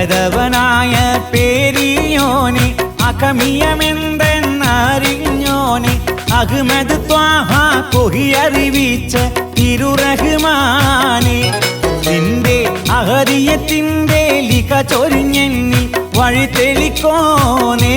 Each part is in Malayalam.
അഹദവനായ പേരിയോനെ അകമിയമെന്തെന്നറിഞ്ഞോനെ അഹ്മദ് ത്വാഹ കൊഹിയറിവിച്ച തിരുറഹ്മാനെ നിന്റെ അഹദിയത്തിൻ്റെ ലിഖ ചൊരിഞ്ഞെന്നി വഴി തെളിക്കോനേ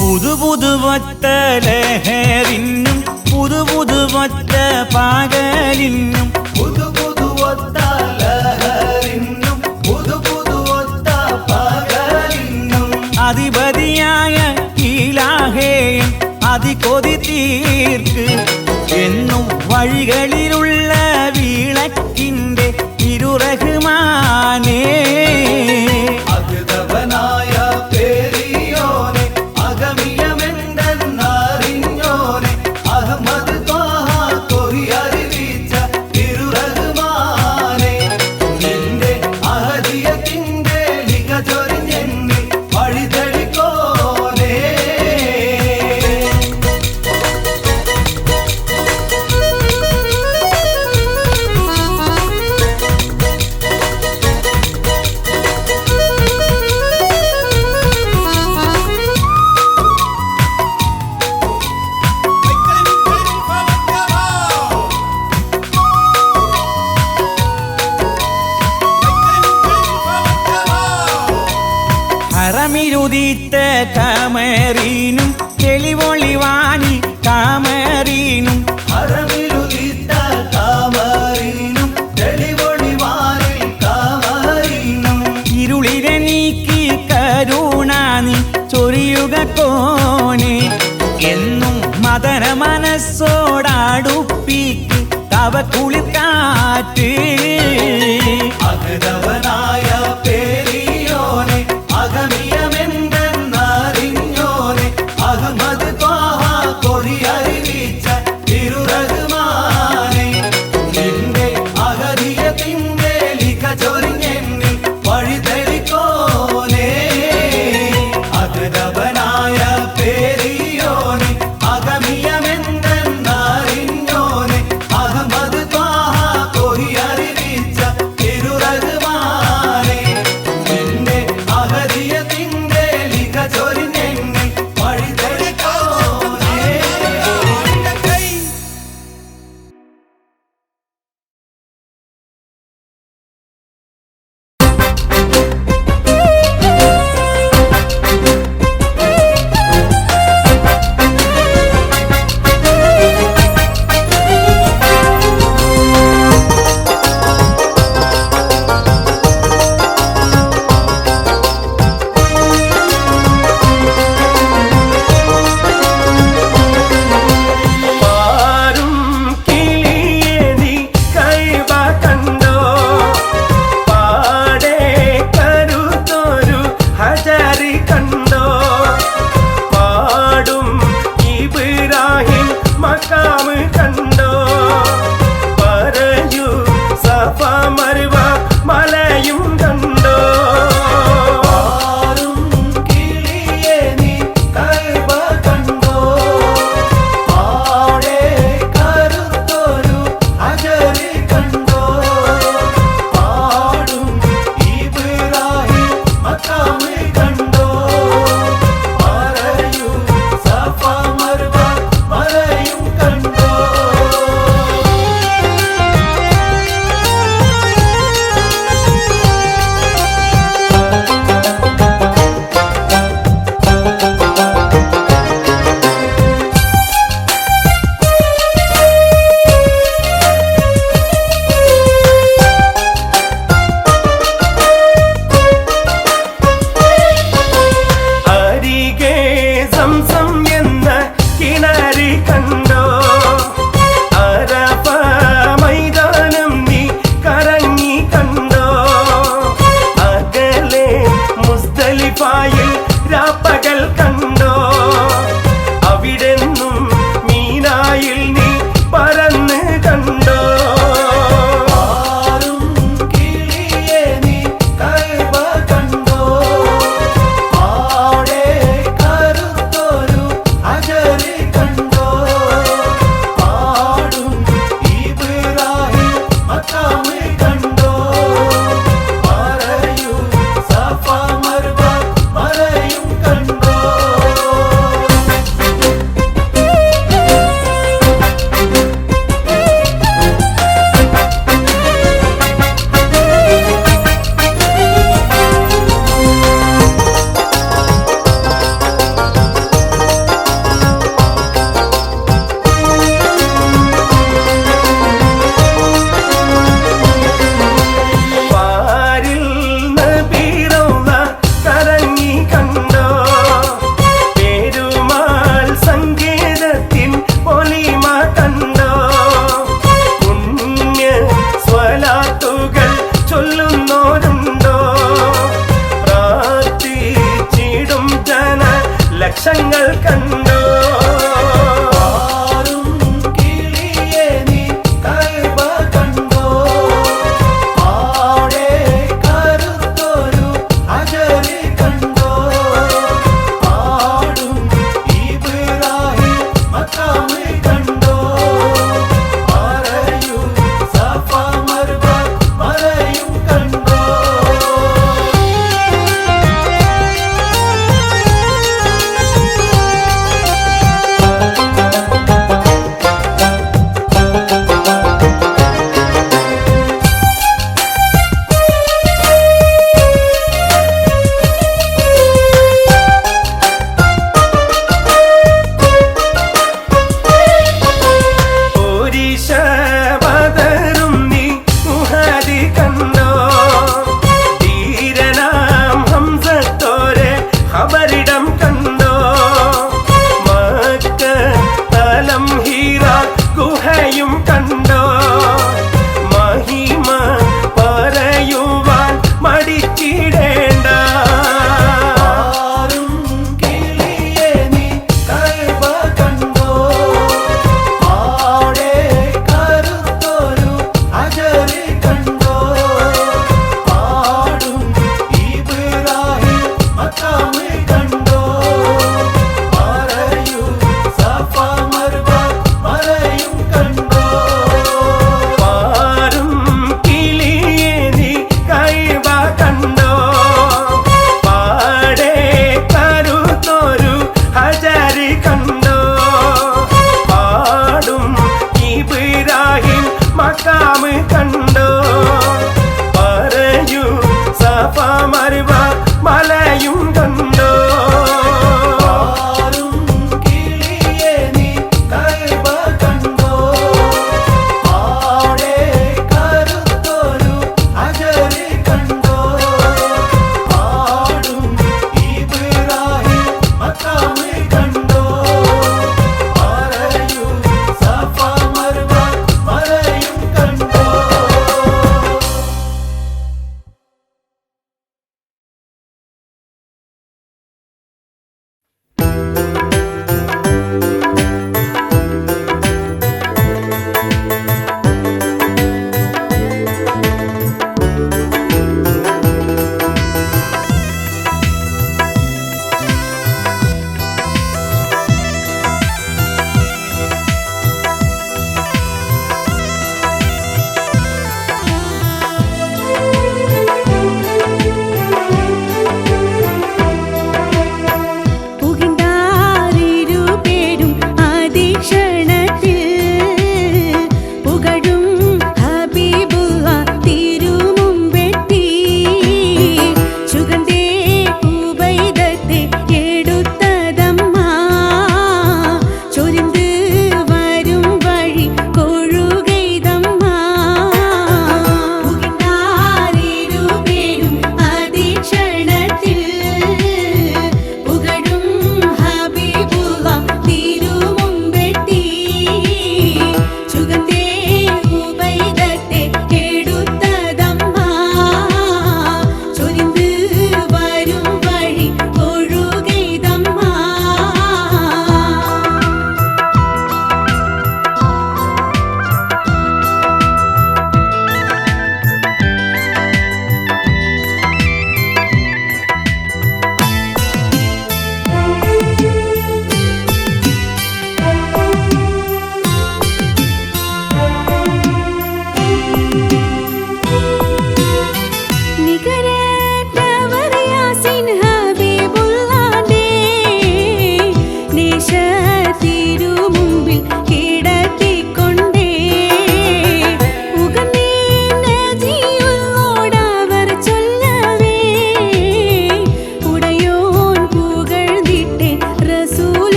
പുതുപുതുവൊത്ത ലഹരിന്നും പുതുപുതുവൊത്ത പകലിന്നും പുതുപുതുവൊത്ത ലഹരിന്നും പുതുപുതുവൊത്ത പകലിന്നും അധിപതിയായ ഇലാഹേയൻ അതികൊതി തീർക്ക് എന്നും വഴികളിലുള്ള വിളക്കിൻ്റെ തിരുറഹ്മാനേ ഹറമിലുദിത്ത കമരീനും തെളിവൊളിവാനി കാമരീനും ഹറമിലുദിത്ത കാമരീനും തെളിവൊളിവാനി കാമരീനും ഇരുളിനെ നീക്കി കരുണാനി ചൊരിയുക കോനെ എന്നും മദന മനസ്സോടടുപ്പിക്ക് തവ കുളിർക്കാറ്റ് അഹദവനായ പേരിയോനെ അകമിയമെന്തെന്നറിഞ്ഞോനെ അഹ്മദ് ത്വാഹ കൊഴിയറിവിച്ച തിരുറഹ്മാനെ നിന്റെ അഹദിയത്തിൻ്റെ ലിഖ ചൊരിഞ്ഞെന്നി വഴി തെളിക്കോനേ അഹദവനായ പേരിയോനെ അകമിയമെന്തെന്നറിഞ്ഞോനെ അഹ്മദ് ത്വാഹ പൊലിമായിൽ രാപ്പകൽ കണ്ടോ അവിടെന്നും മീനായിൽ നീ പറന്ന് കണ്ടോ ആരും കിളിയെ നീ കൈബ കണ്ടോ ആടെ കരുത്തൊരു അജരി കണ്ടോ പാടും ഇബ്രാഹിം മക്കാമ് കണ്ടോ പറയൂ സഫ മർവ മറയും കണ്ടോ പാരിൽ നബിറൗള കറങ്ങി കണ്ടോ പെരുമാൾ സംഗീതത്തിൻ പൊലിമ കണ്ടോ പുണ്യ സ്വലാത്തുകൾ ചൊല്ലുന്നോരുണ്ടോ പ്രാർത്ഥിച്ചിടും ജന ലക്ഷങ്ങൾ കണ്ടോ ആരും കിളിയെ നീ കൈബ കണ്ടോ ആടെ കരുത്തൊരു അജരി കണ്ടോ പാടും ഇബ്രാഹിം മക്കാമ് കണ്ടോ പറയൂ സഫ മർവ മറയും കണ്ടോ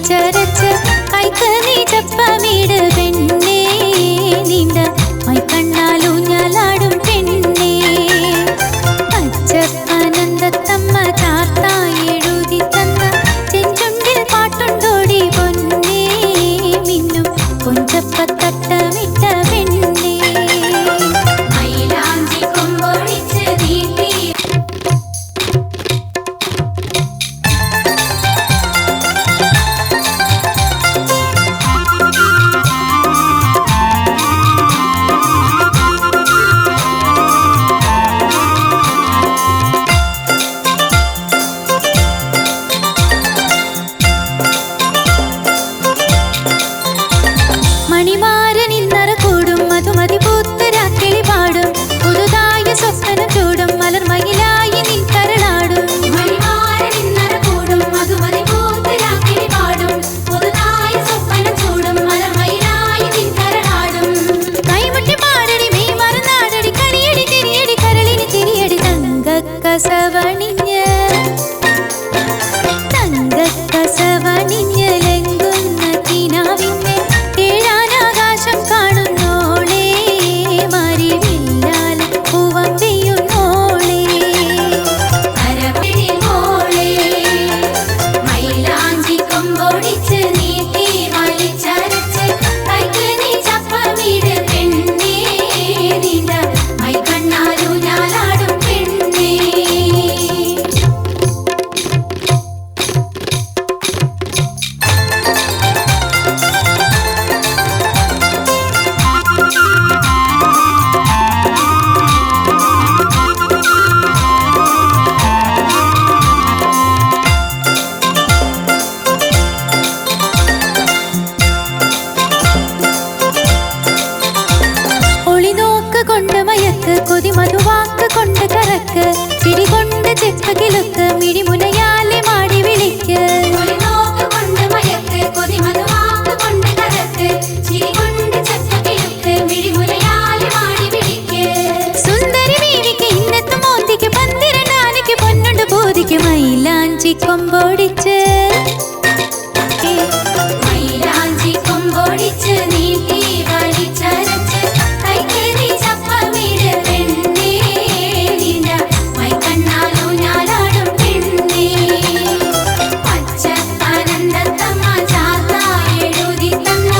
വലിച്ചരച്ച് കൈക്ക് നീ ചപ്പമിട് പെണ്ണേ നിന്റെ മൈക്കണ്ണാലൂഞ്ഞാലാടും പെണ്ണേ അച്ചപ്പനന്ദത്തമ്മ ചാർത്തായി എഴുതി തന്ന ചെഞ്ചുണ്ടിൽ പാട്ടുണ്ടോടി പൊന്നേ മിന്നും പൊഞ്ചപ്പത്തട്ടമിട്ട പെണ്ണേ മൈലാഞ്ചി കൊമ്പൊഴിച്ച് നീട്ടി മണിമാരൻ ഇന്നറ കൂടും മധുമതി പൂത്തരാക്കിളി പാടും പുതുതായ സ്വപ്നം ചൂടും മലർമയിലായി നിൻ കരളാടും മണിമാരൻ ഇന്നറ കൂടും മധുമതി പൂത്തരാക്കിളി പാടും പുതുതായ സ്വപ്നം ചൂടും മലർമയിലായി നിൻ കരളാടും കൈമുട്ടി പാടടി മെയ് മറന്നാടടി കരിയടി തിരിയടി കരളിന് തിരിയടി തങ്കക്കസവണിഞ്ഞ് തങ്കക്കസവണിഞ്ഞലെങ്കുന്ന കിനാവിന്നെ ഏഴാനാകാശം കാണുന്നോളേ മരിവില്ലാൽ പൂവം പെയ്യുന്നോളേ അരപിടി മോളേ മൈലാഞ്ചി കൊമ്പൊടിച്ച് നീട്ടി വലിച്ചരച്ച് കൈക്ക് നീ ചപ്പമിട് പെണ്ണേ നിന്റെ മൈക്കണ്ണാലൂഞ്ഞാലാടും പെണ്ണേ ഒളിനോക്ക് കൊണ്ട് മയക്ക് കൊതി മധുവാക്ക് കൊണ്ട് കറക്ക് ചിരി കൊണ്ട് ചെക്ക് കിളുക്ക് മിഴിമുനയാലെ മാടി വിളിക്ക് ഒളിനോക്ക് കൊണ്ട് മയക്ക് കൊതി മധുവാക്ക് കൊണ്ട് കറക്ക് ചിരി കൊണ്ട് ചെക്ക് കിളുക്ക് മിഴിമുനയാലെ മാടി വിളിക്ക് സുന്ദരി വീണിക്ക് ഇന്നത്തെ മോന്തിക്ക് പന്തിരണ്ടാനയ്ക്ക് പൊന്നുണ്ട് ബോധിക്ക് മൈലാഞ്ചി കൊമ്പൊടിച്ച് മൈലാഞ്ചി കൊമ്പൊടിച്ച് നീട്ടി വലിച്ചരച്ച് കൈക്ക് നീ ചപ്പമിട് പെണ്ണേ നിന്റെ മൈക്കണ്ണാലൂഞ്ഞാലാടും പെണ്ണേ പച്ചപ്പനന്ദത്തമ്മ ചാർത്തായി എഴുതി തന്ന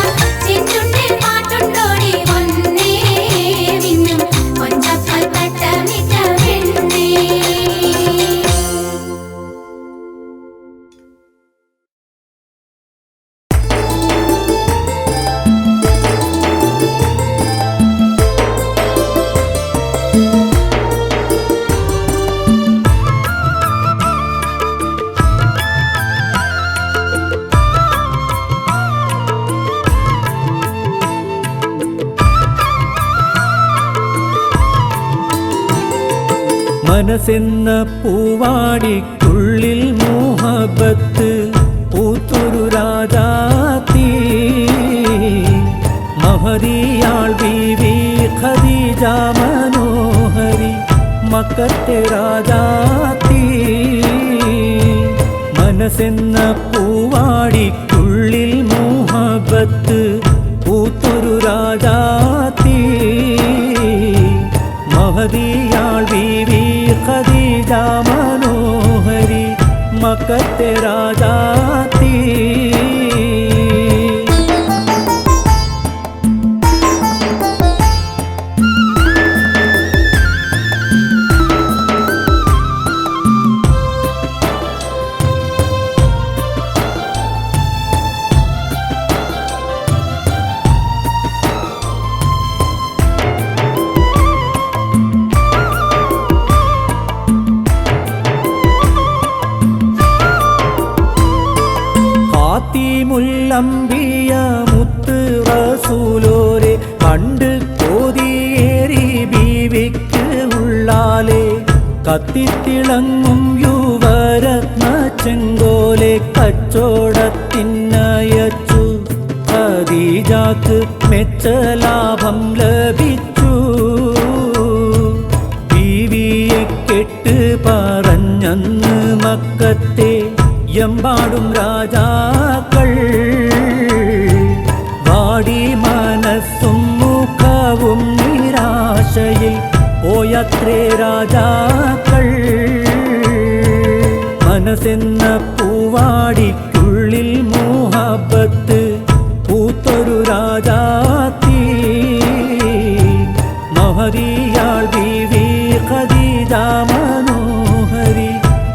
ചെഞ്ചുണ്ടിൽ പാട്ടുണ്ടോടി പൊന്നേ മിന്നും പൊഞ്ചപ്പത്തട്ടമിട്ട പെണ്ണേ മനസ്സെന്ന പൂവാടിക്കുള്ളിൽ മോഹബത്ത് പൂത്തൊരു രാജാത്തി മഹദിയാൾ ബീവി ഖദീജ മനോഹരി മക്കത്തെ രാജാത്തി മനസ്സെന്ന പൂവാടിക്കുള്ളിൽ മോഹബത്ത് പൂത്തൊരു രാജാത്തി മഹദിയാൾ ബീവി ഖദീജ മനോഹരി മക്കത്തെ രാജാത്തി ഖാത്തിമുല്ലംബിയ മുത്ത് റസൂലോരെ കണ്ട് കോതിയേറി ബീവിക്ക് ഉള്ളാലെ കത്തിത്തിളങ്ങും യുവരത്ന ചെങ്കോലെ കച്ചോടത്തിനയച്ചു ഖദീജക്ക് മെച്ചലാഭം ലഭിച്ചു ബീവിയെ കെട്ട് പറഞ്ഞന്ന് മക്കത്തെ എമ്പാടും രാജാക്കൾ അത്രേ രാജാക്കൾ മനസ്സെന്ന പൂവാടിക്കുള്ളിൽ മോഹബത്ത് പൂത്തൊരു രാജാത്തി മഹദിയാൾ ബീവി ഖദീജ മനോഹരി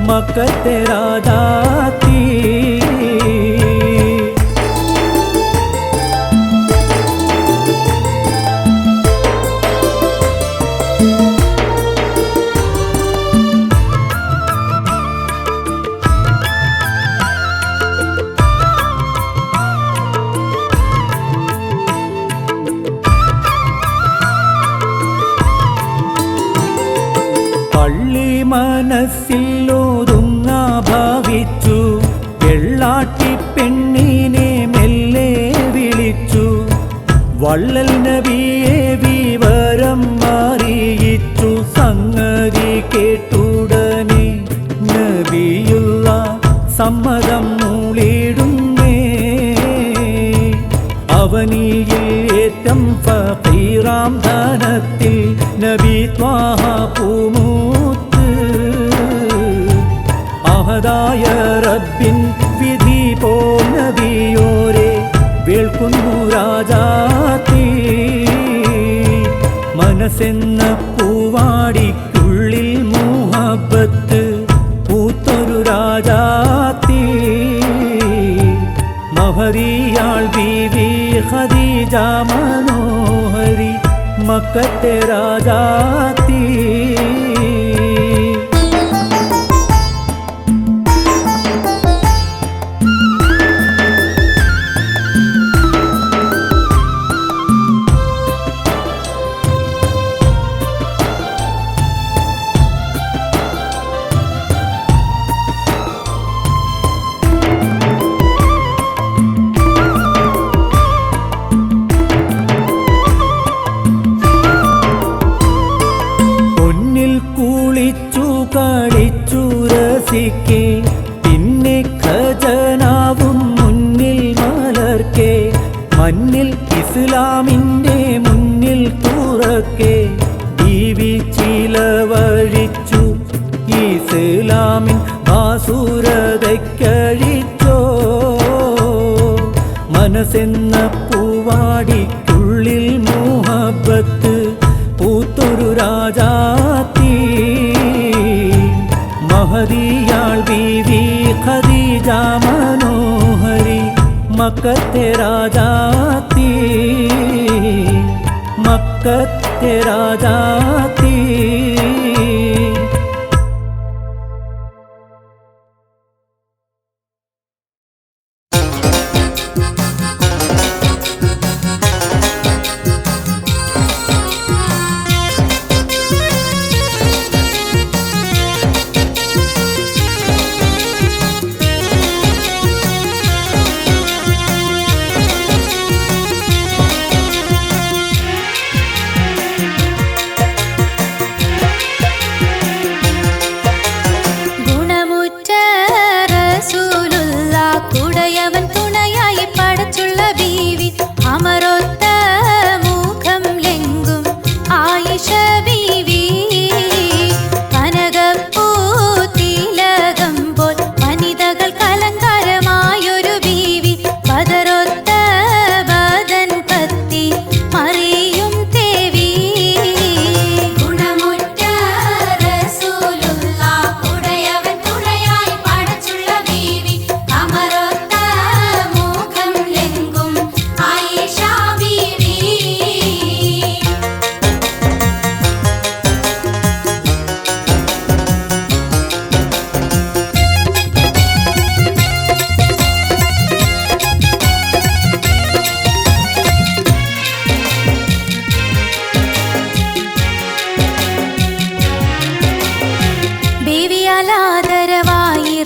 മക്കത്തെ രാജാത്തി പള്ളി മനസ്സിൽ ഒതുങ്ങാ ഭാവിച്ചു വെള്ളാട്ടി പെണ്ണിനെ മെല്ലെ വിളിച്ചു വള്ളൽ നബിയെ വിവരം അറിയിച്ചു സംഗതി കേട്ടുടനെ നബിയുള്ള സമ്മതം മൂളിടുന്നേ അവനിയിൽ ഏറ്റം ഫഖീറാം ധനത്തിൽ നബി ത്വാഹ പൂമൂത്ത് അഹദായ റബ്ബിൻ വിധി പോ നബിയോരെ വേൾക്കുന്നു രാജാത്തി മനസ്സെന്ന പൂവാടിക്കുള്ളിൽ മുഹബ്ബത്ത് പൂത്തൊരു രാജാത്തി മഹദിയാൾ ബീവി ഖദീജ മനോഹരി മക്കത്തെ രാജാത്തി കളിച്ചു രസിക്കെ പിന്നെ ഖജനാവും മുന്നിൽ മലർക്കെ മണ്ണിൽ ഇസ്ലാമിൻ്റെ മുന്നിൽ തുറക്കെ ജീവിച്ചിലവഴിച്ചു ഇസ്ലാമിൻ ഭാസുരതയ്ക്കഴിച്ചോ മനസ്സെന്ന പൂവാടിക്കുള്ളിൽ മുഹബ്ബത്ത് പൂത്തൊരു രാജാത്തി മഹദിയാൾ ബീവി ഖദീജ മനോഹരി മക്കത്തെ രാജാത്തി മക്കത്തെ രാജാത്തി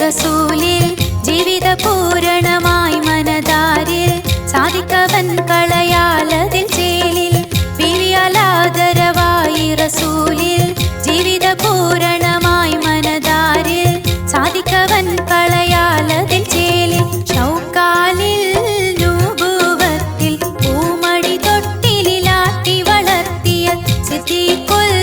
റസൂലിൽ ജീവിത പൂരണമായി മനതാരിൽ സാധിക്കവൻ കളയാലതിൽ ചേലിൽ വിരിയാലാദരവായി റസൂലിൽ ജീവിത പൂരണമായി മനതാരിൽ സാധിക്കവൻ കളയാലതിൽ ചേലിൽ ഷൗക്കാലിൽ നൂബുവത്തിൽ പൂമടി തൊട്ടിലാട്ടി വളർത്തിയ സിദ്ദീഖുൽ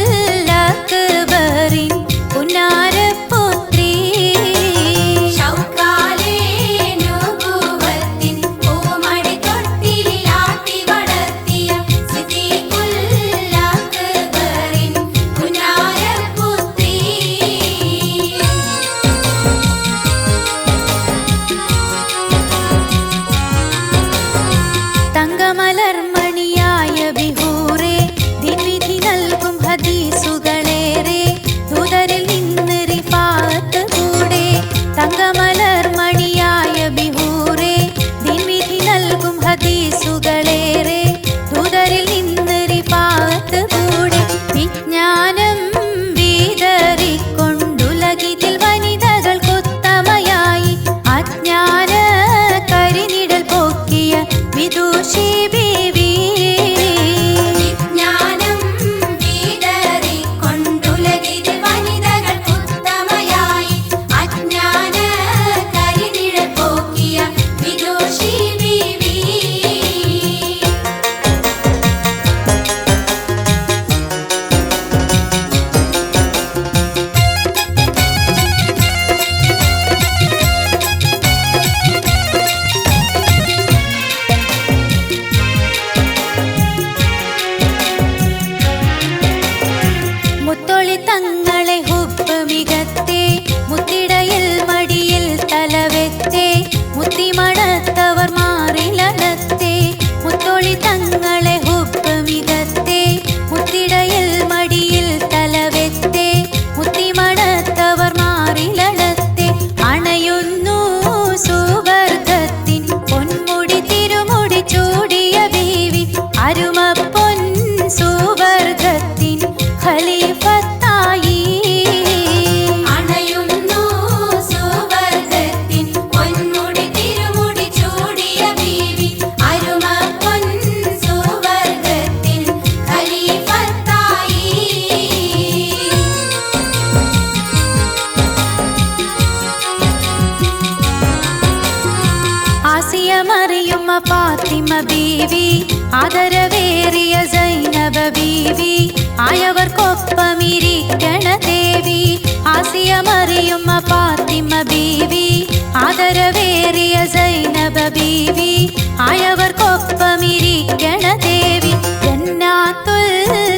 മറിയുമ്മ ഫാത്തിമ ബീവി ആദരവേറിയ സൈനബ ബീവി ആയവർക്കൊപ്പമിരിക്കണ ദേവി ആസിയ മറിയുമ്മ ഫാത്തിമ ബീവി ആദരവേറിയ സൈനബ ബീവി ആയവർക്കൊപ്പമിരിക്കണ ദേവി ജന്നാത്തുൽ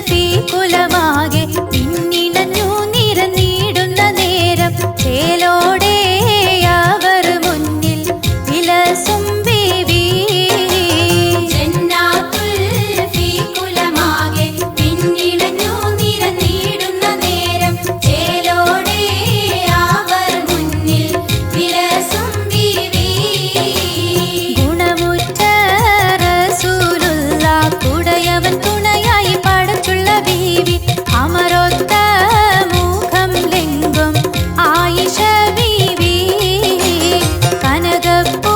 ഫീ കുലമാകെ പിന്നിടഞ്ഞു നിരന്നിടുന്ന നേരം ചേലോടെ അവർ മുന്നിൽ വിലസും ബീവി ജന്നാത്തുൽ ഫീ കുലമാകെ പിന്നിടഞ്ഞു നിരന്നിടുന്ന നേരം ചേലോടെ അവർ മുന്നിൽ വിലസും ബീവി ഗുണമുറ്റ റസൂലുള്ള കുടയവൻ തുണയായി പടച്ചുള്ള ബീവി അമരൊത്ത മുഖം ലെങ്കും ആയിഷ ബീവി കനകപ്പൂ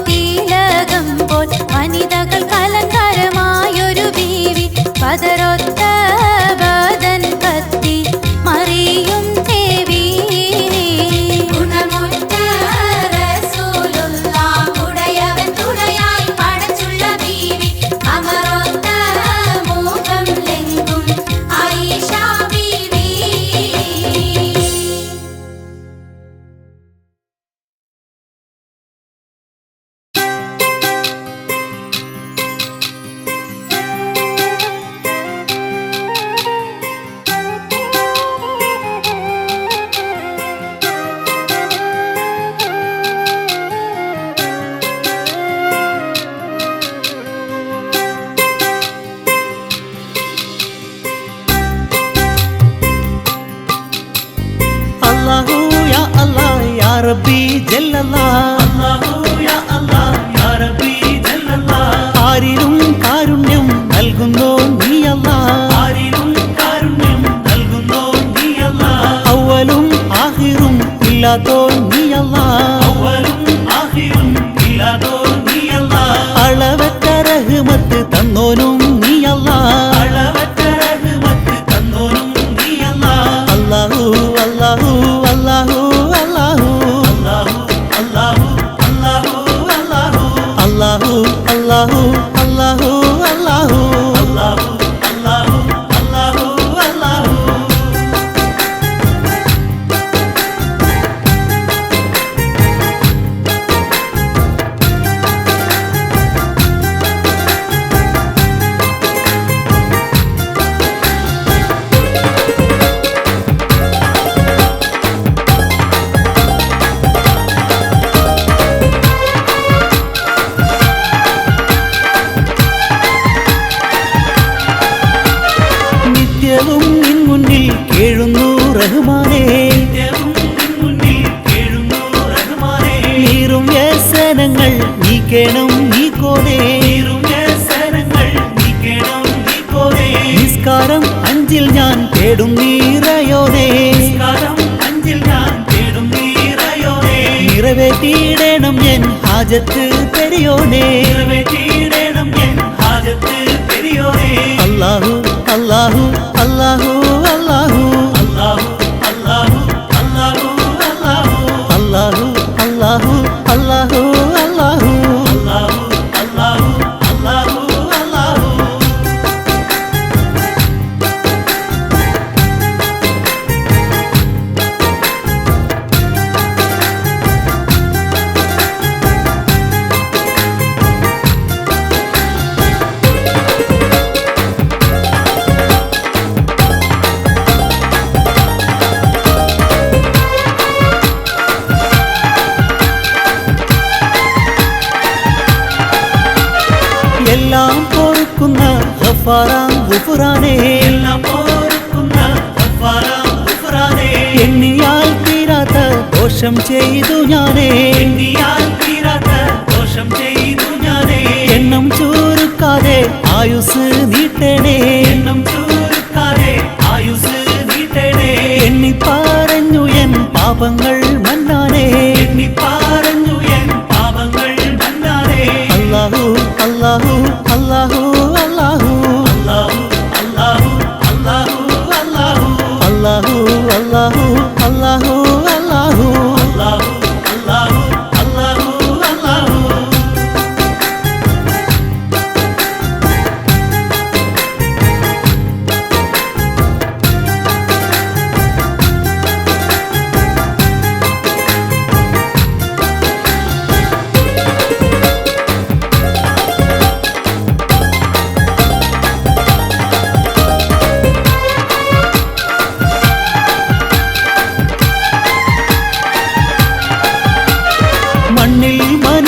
തിലകം പോൽ വനിതകൾ കലങ്കരമായൊരു ബീവി പതരൊത്ത ബദൻ കത്തി മറിയും ദേവി ഗുണമുറ്റ റസൂലുള്ള കുടയവൻ തുണയായി പടച്ചുള്ള ബീവി അമരൊത്ത മുഖം ലെങ്കും ആയിഷ ബീവി അല്ലാഹു യാ അല്ലാഹ് യാ റബ്ബി ജല്ലല്ലാഹ് അല്ലാഹു യാ അല്ലാഹ് യാ റബ്ബി ജല്ലല്ലാഹ് ആരിലും കാരുണ്യം നൽകുന്നോ നീ അല്ലാഹ് ആരിലും കാരുണ്യം നൽകുന്നോ നീ അല്ലാഹ് അവലും ആഖിറും ഇല്ലാത്തോ നീ അല്ലാഹ് അവലും ആഖിറും ഇല്ലാത്തോ നീ അല്ലാഹ് അളവറ്റ റഹ്മത്ത് തന്നോനും നീ അല്ലാഹ് അളവറ്റ റഹ്മത്ത് തന്നോനും നീ അല്ലാഹ് അല്ലാഹു അല്ലാഹു അല്ലാഹു അല്ലാഹു അല്ലാഹു അല്ലാഹു അല്ലാഹു അല്ലാഹു അല്ലാഹു അല്ലാഹു അല്ലാഹു അല്ലാഹു അല്ലാഹു അല്ലാഹു അല്ലാഹു നിത്യവും നിൻ മുന്നിൽ കേഴുന്നു റഹ്മാനേ നിത്യവും നിൻ മുന്നിൽ കേഴുന്നു റഹ്മാനേ നീറും വ്യസനങ്ങൾ നീക്കേണം നീക്കോനേ നീറും വ്യസനങ്ങൾ നീക്കേണം നീക്കോനേ നിസ്കാരം അഞ്ചിൽ ഞാൻ തേടും നീറയോനേ നിസ്കാരം അഞ്ചിൽ ഞാൻ തേടും നീറയോനേ നിറവേറ്റിയിടണം എൻ ഹാജത്ത് പെരിയോനേ നിറവേറ്റിയിടണം എൻ ഹാജത്ത് പെരിയോനേ അല്ലാഹു അല്ലാഹു അല്ലാഹു അല്ലാഹു അല്ലാഹു അല്ലാഹു അല്ലാഹു അല്ലാഹു അല്ലാഹു അല്ലാഹു അല്ലാഹു അല്ലാഹു അല്ലാഹു അല്ലാഹു അല്ലാഹു എല്ലാം പൊറുക്കുന്ന ഗഫാറാം ഗുഫ്രാനേ എല്ലാം പൊറുക്കുന്ന ഗഫാറാം ഗുഫ്രാനേ എണ്ണിയാൽ തീരാത്ത ദോഷം ചെയ്തു ഞാനേ എണ്ണിയാൽ തീരാത്ത ദോഷം ചെയ്തു ഞാനേ എണ്ണം ചുരുക്കാതെ ആയുസ് നീട്ടണേ എണ്ണം ചുരുക്കാതെ ആയുസ് നീട്ടണേ എണ്ണി പറഞ്ഞു എൻ പാപങ്ങൾ മന്നാനേ എണ്ണി പറഞ്ഞു എൻ പാപങ്ങൾ മന്നാനേ അല്ലാഹു അല്ലാഹു അല്ലാഹു അല്ലാഹു അല്ലാഹു അല്ലാഹു അല്ലാഹു അല്ലാഹു അല്ലാഹു അല്ലാഹു അല്ലാഹു അല്ലാഹു അല്ലാഹു അല്ലാഹു അല്ലാഹു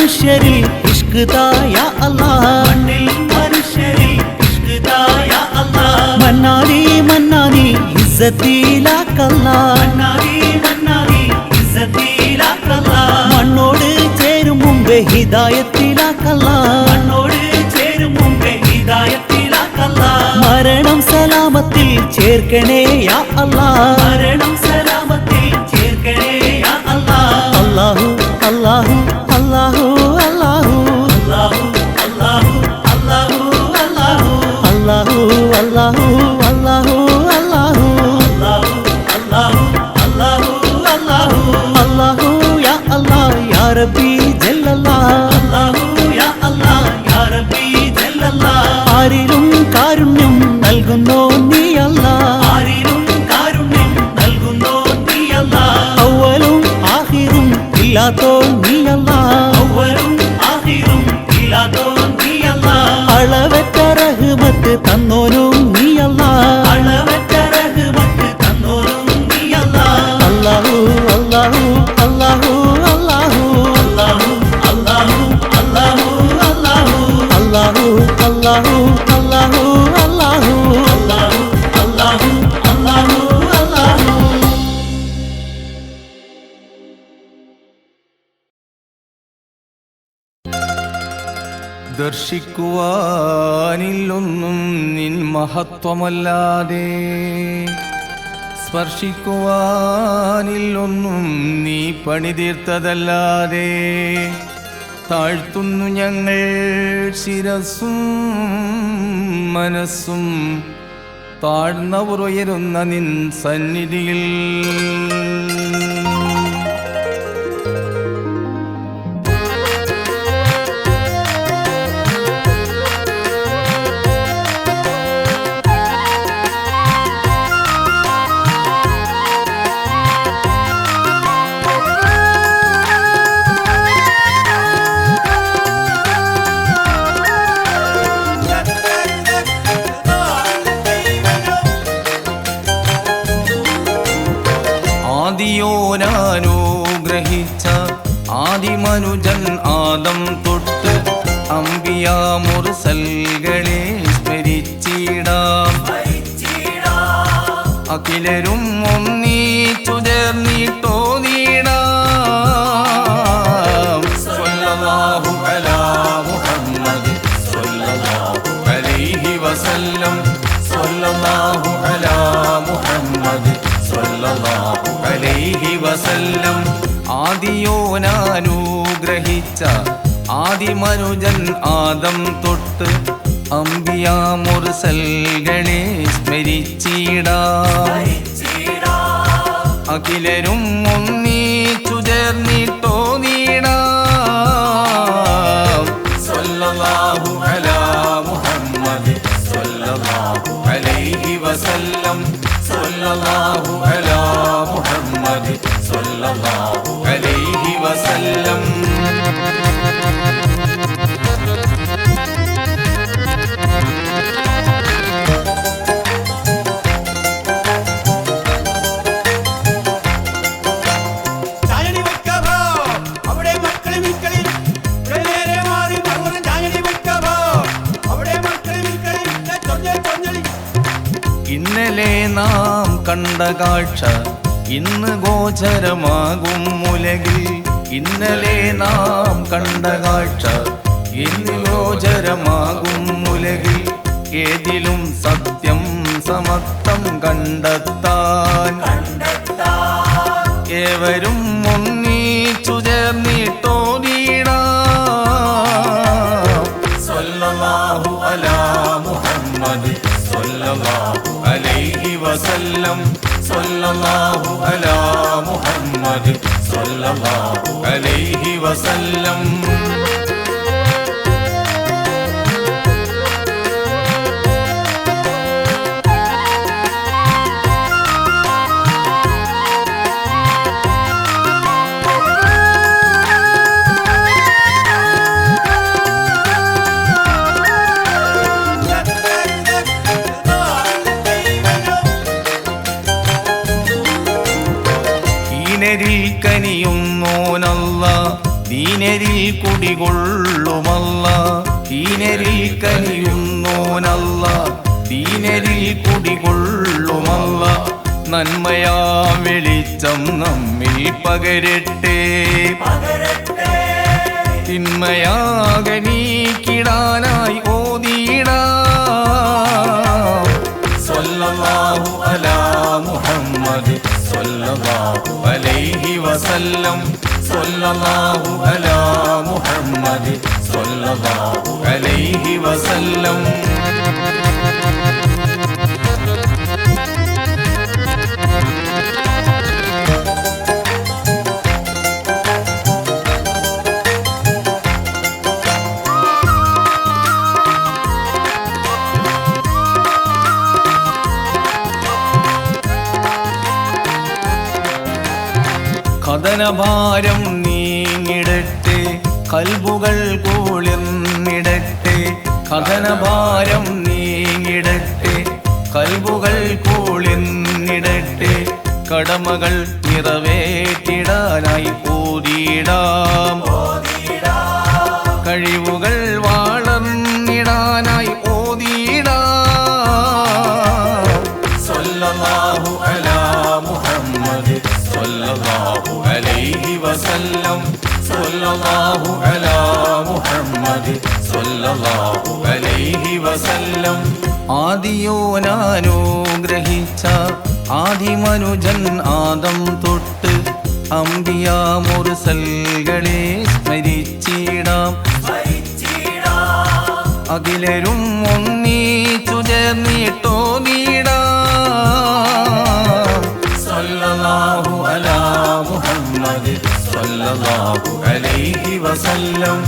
മനുഷ്യരിൽ ഇഷ്ക് താ യാ അല്ലാഹ് മണ്ണിൽ മനുഷ്യരിൽ ഇഷ്ക് താ യാ അല്ലാഹ് മന്നാനി മന്നാനി ഇസ്സത്തിലാക്കല്ലാ മന്നാനി മന്നാനി ഇസ്സത്തിലാക്കല്ലാ മണ്ണോട് ചേരും മുമ്പേ ഹിദായത്തിലാക്കല്ലാ മണ്ണോട് ചേരും മുമ്പേ ഹിദായത്തിലാക്കല്ലാ മരണം സലാമത്തിൽ ചേർക്കണേ യാ അല്ലാഹ് മരണം സലാമത്തിൽ ചേർക്കണേ യാ അല്ലാഹ് അല്ലാഹു അല്ലാഹു അല്ലാഹു അല്ലാഹു അല്ലാഹു അല്ലാഹു അല്ലാഹു അല്ലാഹു അല്ലാഹു അല്ലാഹു അല്ലാഹു അല്ലാഹു അല്ലാഹു അല്ലാഹു അല്ലാഹു യാ അല്ലാഹ് യാ റബ്ബി ജല്ലല്ലാഹ് അല്ലാഹു യാ അല്ലാഹ് യാ റബ്ബി ജല്ലല്ലാഹ് ആരിലും കാരുണ്യം നൽകുന്നോ നീ അല്ലാഹ് ആരിലും കാരുണ്യം നൽകുന്നോ നീ അല്ലാഹ് അവ്വലും ആഖിറും ഇല്ലാത്തോ നീ അല്ലാഹ് അവ്വലും ആഖിറും ഇല്ലാത്തോ നീ അല്ലാഹ് അളവറ്റ റഹ്മത്ത് തന്നോനും നീ അല്ലാഹ് അളവറ്റ റഹ്മത്ത് തന്നോനും നീ അല്ലാഹ് അല്ലാഹു അല്ലാഹു അല്ലാഹു അല്ലാഹു അല്ലാഹു അല്ലാഹു അല്ലാഹു അല്ലാഹു അല്ലാഹു അല്ലാഹു അല്ലാഹു അല്ലാഹു അല്ലാഹു അല്ലാഹു ദർശിക്കുവാനില്ലൊന്നും നിൻ മഹത്വമല്ലാതെ സ്പർശിക്കുവാനില്ലൊന്നും നീ പണിതീർത്തതല്ലാതെ താഴ്ത്തുന്നു ഞങ്ങൾ ശിരസ്സും മനസ്സും താഴ്ന്നവർ ഉയരുന്ന നിൻ സന്നിധിയിൽ. ആദിയോനാനുഗ്രഹിച്ച ആദിമനുജൻ ആദം തൊട്ട് അമ്പിയ മുർസൽകളെ സ്മരിച്ചിടാം. അഖിലരും ഒന്നിച്ചു ചേർന്നിട്ടോന്നിടാം. സ്വല്ലല്ലാഹു അലാ മുഹമ്മദ് സ്വല്ലല്ലാഹു അലൈഹി വസല്ലം. സ്വല്ലല്ലാഹു അലാ മുഹമ്മദ് സ്വല്ലല്ലാഹു അലൈഹി വസല്ലം. ആദിയോനാനുഗ്രഹിച്ച ആദിമനുജൻ ആദം തൊട്ട് അമ്പിയ മുർസൽകളെ സ്മരിച്ചിടാം. അഖിലരും ഒന്നിച്ചു ചേർന്നിട്ടോന്നിടാം. സ്വല്ലല്ലാഹു അലാ മുഹമ്മദ് സ്വല്ലല്ലാഹു അലൈഹി വസല്ലം. സ്വല്ലല്ലാഹു അലാ മുഹമ്മദ് സ്വല്ലല്ലാഹു അലൈഹി വസല്ലം. ഇന്നലെ നാം കണ്ട കാഴ്ച ഇന്ന് ഗോചരമാകും ഉലകിൽ. ഇന്നലെ നാം കണ്ട കാഴ്ച ഇന്ന് ഗോചരമാകും ഉലകിൽ. ഏതിലും സത്യം സമത്വം കണ്ടെത്താൻ ഏവരും ഒന്നിച്ചു ചേർന്നിട്ടോന്നിടാം. സ്വല്ലല്ലാഹു അലാ മുഹമ്മദ് സ്വല്ലല്ലാഹു അലൈഹി വസല്ലം. സ്വല്ലല്ലാഹു അലാ മുഹമ്മദ് സ്വല്ലല്ലാഹു അലൈഹി വസല്ലം. കനിയുന്നോനല്ല ദീനരിൽ കുടികൊള്ളുമല്ല, ദീനരിൽ കനിയുന്നോനല്ല, ദീനരിൽ കുടികൊള്ളുമല്ല. നന്മയാ വെളിച്ചം നമ്മിൽ പകരട്ടെ, തിന്മയാകനീക്കിടാനായി ഓതിയിടാം. സ്വല്ലല്ലാഹു അലാ മുഹമ്മദ് സ്വല്ലല്ലാഹു അലൈഹി വസല്ലം, സ്വല്ലല്ലാഹു അലാ മുഹമ്മദ് സ്വല്ലല്ലാഹു അലൈഹി വസല്ലം. കഥനഭാരം നീങ്ങിടട്ടെ, കൽബുകൾ കുളിർന്നിടട്ടെ. കഥനഭാരം നീങ്ങിടട്ടെ, കൽബുകൾ കുളിർന്നിടട്ടെ. കടമകൾ നിറവേറ്റിടാനായി ഓതിയിടാം, കഴിവുകൾ വളർന്നിടാനായി ഓതിയിടാം. സ്വല്ലല്ലാഹു അലാ മുഹമ്മദ് സ്വല്ലല്ലാഹു അലൈഹി വസല്ലം, സ്വല്ലല്ലാഹു അലാ മുഹമ്മദ് സ്വല്ലല്ലാഹു അലൈഹി വസല്ലം. ആദിയോനാനുഗ്രഹിച്ച ആദിമനുജൻ ആദം തൊട്ട് അംബിയ മുർസൽകളെ സ്മരിച്ചിടാം. അഖിലരും ഒന്നിച്ചു ചേർന്നിട്ടോതിടാം. സ്വല്ലല്ലാഹു അലാ മുഹമ്മദ് സ്വല്ലല്ലാഹു അലൈഹി വസല്ലം,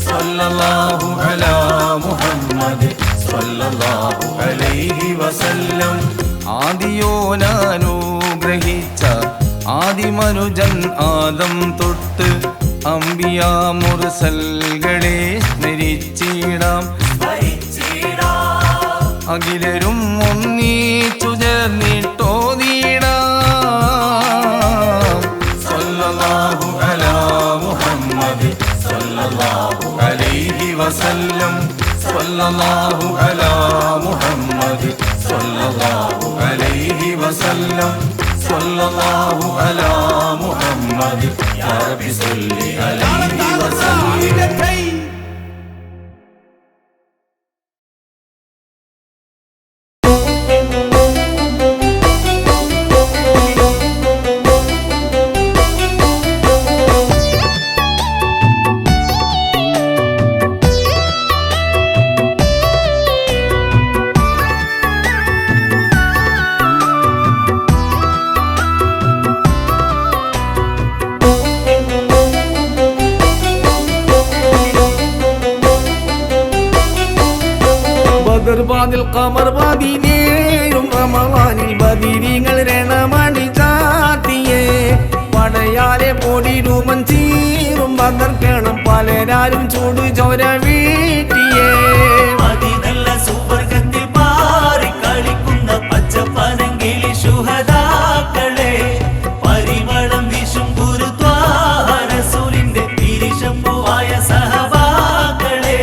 സ്വല്ലല്ലാഹു അലാ മുഹമ്മദ് സ്വല്ലല്ലാഹു അലൈഹി വസല്ലം. ആദിയോനാനുഗ്രഹിച്ച ആദിമനുജൻ ആദം തൊട്ട് അംബിയ മുർസൽകളെ സ്മരിച്ചിടാം. അഖിലരും ഒന്നിച്ചു ചേർന്നിട്ടോതിടാം. സ്വല്ലല്ലാഹു അലാ മുഹമ്മദ് സ്വല്ലല്ലാഹു അലൈഹി വസല്ലം, സ്വല്ലല്ലാഹു അലാ മുഹമ്മദ് സ്വല്ലല്ലാഹു അലൈഹി വസല്ലം, സ്വല്ലല്ലാഹു അലാ മുഹമ്മദ് യാ റബ്ബി സ്വല്ലി അലൈഹി വസല്ലം. ബദർബാദിൽ ഖമർ ബാദിനേയും റമളാനിൽ ബദരീങ്ങൾ രണമണി ചാത്തിയേ. പടയാലെ പൊടിരുമൻ ചീറും ബദർ കേണം പലരാരും ചൂട് ചോര വീട്ടിയേ. അതിനല്ല സുവർഗത്തിൽ പാറി കളിക്കുന്ന പച്ചപ്പനങ്കിളി ശുഹദാക്കളെ, പരിമളം വിഷും ഗുരുദ്വാര റസൂലിന്റെ തിരിശമ്പുവായ സഹബാക്കളെ.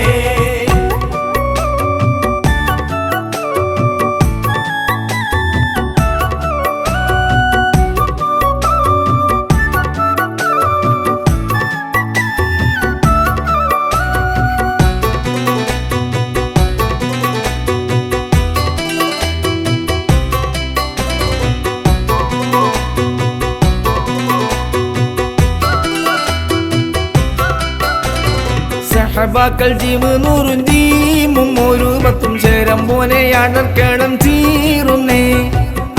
സഹബാക്കൾ ജീമ് നൂറും ജീമും ഒരു പത്തും ശരം പോലെ അടർക്കണം ചീറുന്നേ.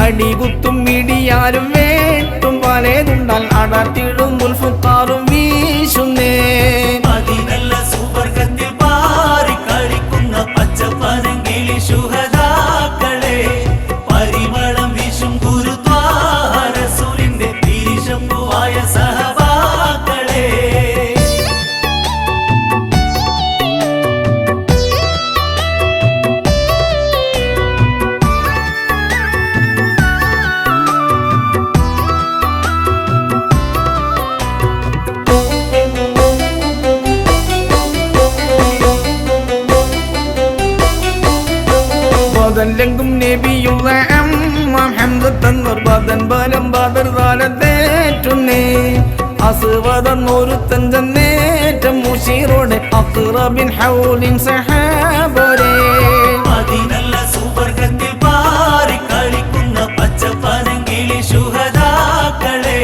അടികുത്തും ഇടിയാലും വേട്ടും പലതുണ്ടാൽ അടർത്തിടും മുൽഫുക്കാറും വീശുന്നേ. അതിനല്ല സുവർഗത്തിൽ പാറി കളിക്കുന്ന പച്ചപ്പനങ്കിളി ശുഹദാക്കളെ, പരിമളം വിഷും ഗുരുദ്വാര റസൂലിന്റെ തിരിശമ്പുവായ സഹബാക്കളെ. അസുവതെന്നൊരുത്തൻ ചെന്നേറ്റം മുഷീറോടെ അക്റബിൻ ഹൗലിൻ സഹാബോരേ അതിനല്ല സുവർഗത്തിൽ പാറി കളിക്കുന്ന പച്ചപ്പനങ്കിളി ശുഹദാക്കളെ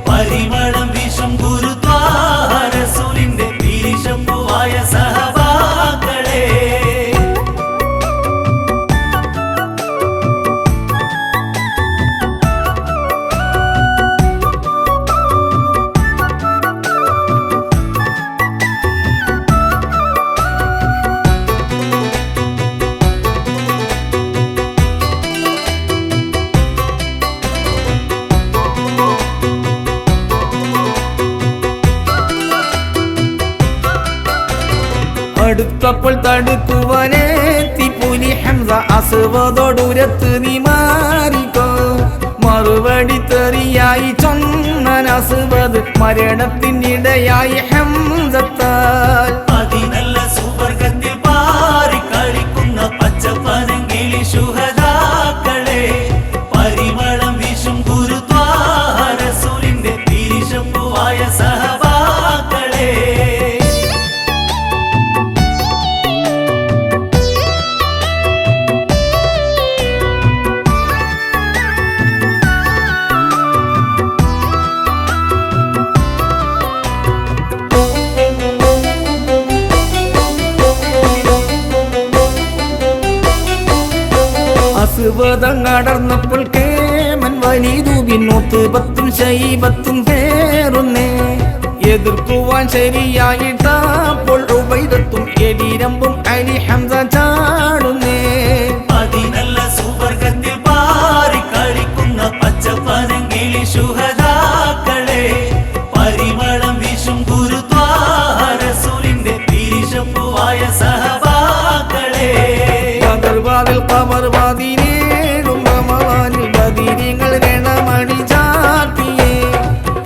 പരിമളം വീശും ഗുരുദ്വാര റസൂലിന്റെ തിരിശമ്പുവായ സഹബാക്കളെ അടുത്തപ്പോൾ തടുക്കുവാനെത്തി പുലി ഹംസ അസുവതോടുരത്ത് നീ മാറിക്കോ മറുപടി തെറിയായി ചൊന്നൻ അസുവത് മരണത്തിനിടയായി ഹംസത്താൽ അതിനല്ല സുവർഗത്തിൽ പാറി കളിക്കുന്ന പച്ചപ്പനങ്കിളി ശുഹദാക്കളെ പരിമളം വീശും ഗുരുദ്വാര റസൂലിന്റെ തിരിശമ്പുവായ സഹബാക്കളെ അസുവതങ്ങടർന്നപ്പോൾ കേമൻ വലീദുബിനൊത്ത് 10 ശൈബത്തും പേറുന്നേ എതിർക്കുവാൻ ശരിയായിട്ടപ്പോൾ ഉബൈദത്തും എലിരമ്പും അലി ഹംസ ചാടുന്നേ അതിനല്ല സുവർഗത്തിൽ പാറി കളിക്കുന്ന പച്ചപ്പനങ്കിളി ശുഹദാക്കളെ പരിമളം വീശും ഗുരുദ്വാര റസൂലിന്റെ തിരിശമ്പുവായ സഹബാക്കളെ പകർവാതിൽ കമർവാതിനേഴും റമളാനിൽ ബദരീങ്ങൾ രണമണി ചാർത്തിയേ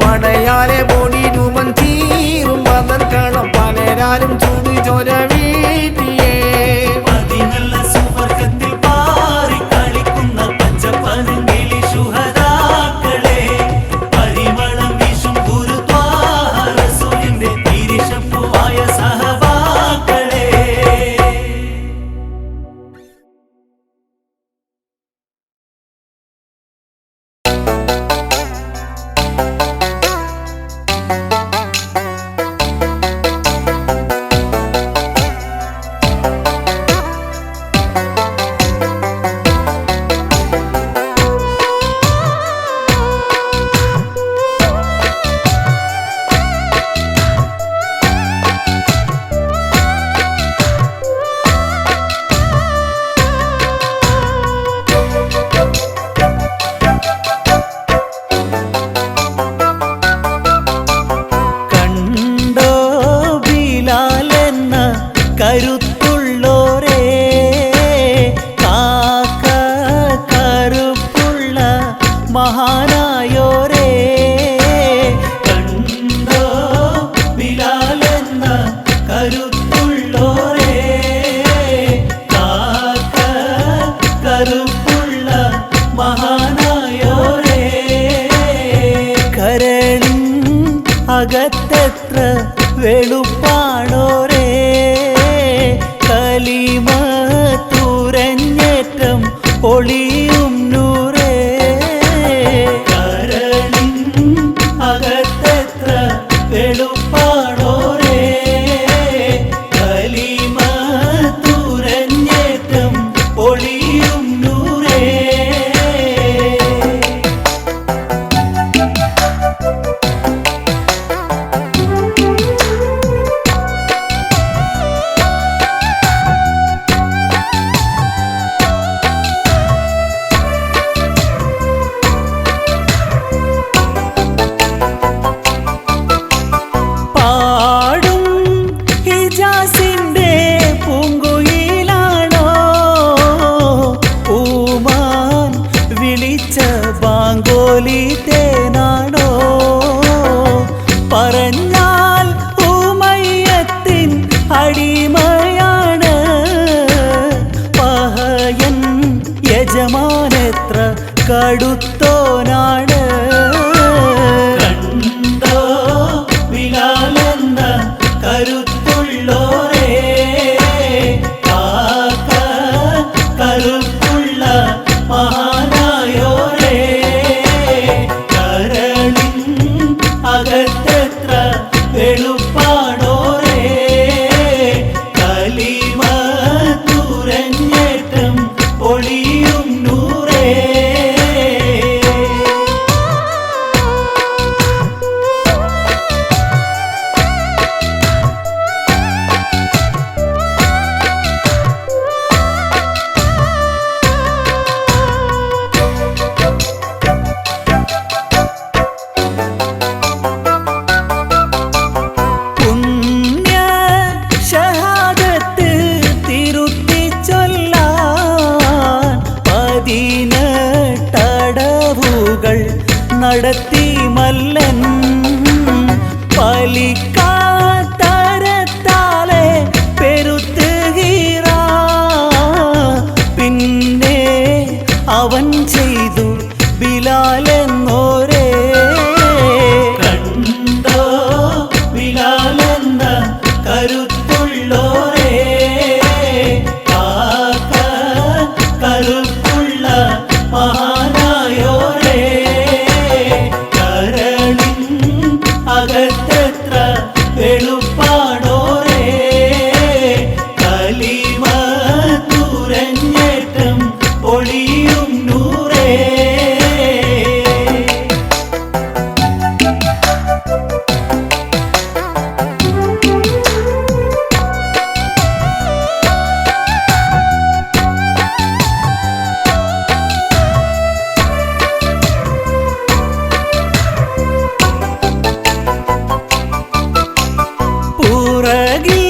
പടയാലെ പൊടിരുമൻ തീരും ബദർക്കണം പലരാലും ചൂട് ചോര വീട്ടിയേ അതിനല്ല സുവർഗത്തിൽ പാറി കളിക്കുന്ന പച്ചപ്പനങ്കിളി ശുഹദാക്കളെ പരിമളം വീശും ഗുരുദ്വാര റസൂലിന്റെ തിരിശമ്പുവായ സഹബാക്കളെ കണ്ടോ ബിലാലെന്ന കരുത്തുള്ളോരേ കാക്ക കറുപ്പുള്ള മഹാനായോരേ കണ്ടോ ബിലാലെന്ന കരുത്തുള്ളോരേ കാക്ക കറുപ്പുള്ള മഹാനായോരേ കരളിൻ അകത്തെത്ര വെളുപ്പാണോരേ കലിമ തുരഞ്ഞേറ്റം ഒളിയും നൂറേ കരളിൻ അകത്തെത്ര വെളുപ്പാണോരേ കലിമ തുരഞ്ഞേറ്റം ഒളിയും നൂറേ പാടും ഹിജാസിന്റെ പൂങ്കുയിലാണോ പൂമാൻ വിളിച്ച ബാങ്കോലി തേനാണോ പറഞ്ഞാൽ ഉമയ്യത്തിൻ അടിമയാണ് പഹയൻ യജമാനെത്ര കടുത്തോനാണ് കണ്ടോ കരുത്തുള്ളോരേ കാക്ക കരുത്തുള്ള മഹാനായോരേ കരളിൻ അകത്തെത്ര വെളുപ്പാടോരേ കലിമ തുരഞ്ഞേറ്റം ഒളിയും നൂറേ പുണ്യ ഷഹാദത്ത് തിരുത്തി ചൊല്ലാൻ 18 അടവുകൾ നടത്തി മല്ലൻ പലിക്കാത്തരത്താലെ പെരുത്തുകീറ പിന്നെ അവൻ ചെയ്തു ബിലാലെന്നോരേ കണ്ടോ ബിലാലെന്ന കരുത്തുള്ളോരേ കാക്ക കരുത്തുള്ള മഹാനായോരേ കരളിൻ അകത്തെത്ര വെളുപ്പാടോരേ കലിമ തുരഞ്ഞേറ്റം ഒളിയും നൂറേ പുറകിൽ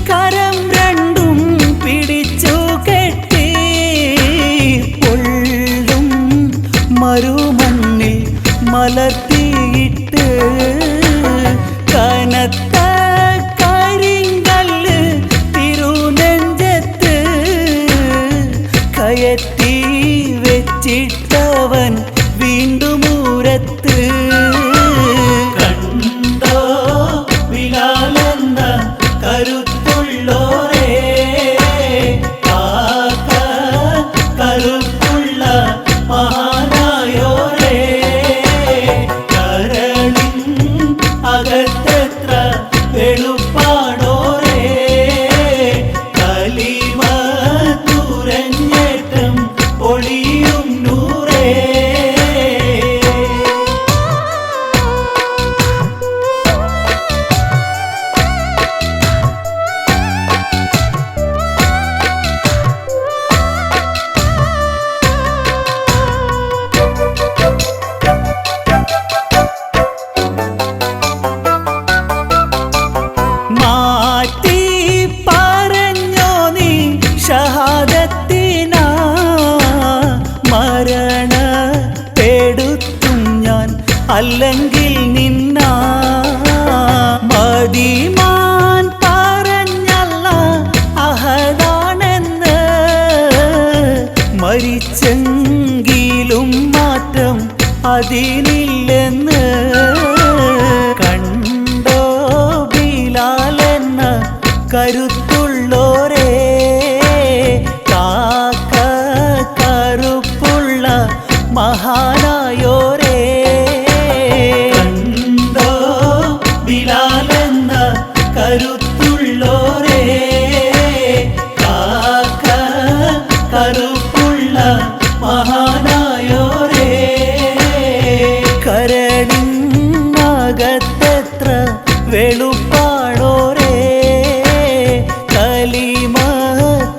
കരം രണ്ടും പിടിച്ചു കെട്ടി പൊള്ളും മരുമണ്ണിൽ മലർത്തിയിട്ട് കനത്ത കരിങ്കല്ല് തിരുനെഞ്ചത്ത് കയറ്റി വെച്ചിട്ടവൻ വീണ്ടും ഊരത്ത് കണ്ടോ ബിലാലെന്ന കരുത്തുള്ളോരേ കാക്ക കരുത്തുള്ള മഹാനായോരേ കരളിൻ അകത്തെത്ര വെളുപ്പാടോരേ കലിമ തുരഞ്ഞേറ്റം ഒളിയും നൂറേ മാറ്റി പറഞ്ഞോ നീ ഷഹാദത്തിനാ മരണപ്പെടുത്തും ഞാൻ അല്ലെങ്കിൽ നിന്നാ മതിമാൻ പറഞ്ഞല്ല അഹദാണെന്ന് മരിച്ചെങ്കിലും മാറ്റം അതിനില്ലെന്ന് കണ്ടോ ബിലാലെന്ന കരുത്തുള്ളോരേ കാക്ക കറുപ്പുള്ള മഹാനായോരേ കണ്ടോ ബിലാലെന്ന കരുത്തുള്ളോരേ കാക്ക കറുപ്പുള്ള മഹാനായോരേ കരടിനകത്തെത്ര വെളുപ്പാടോരേ കലിമ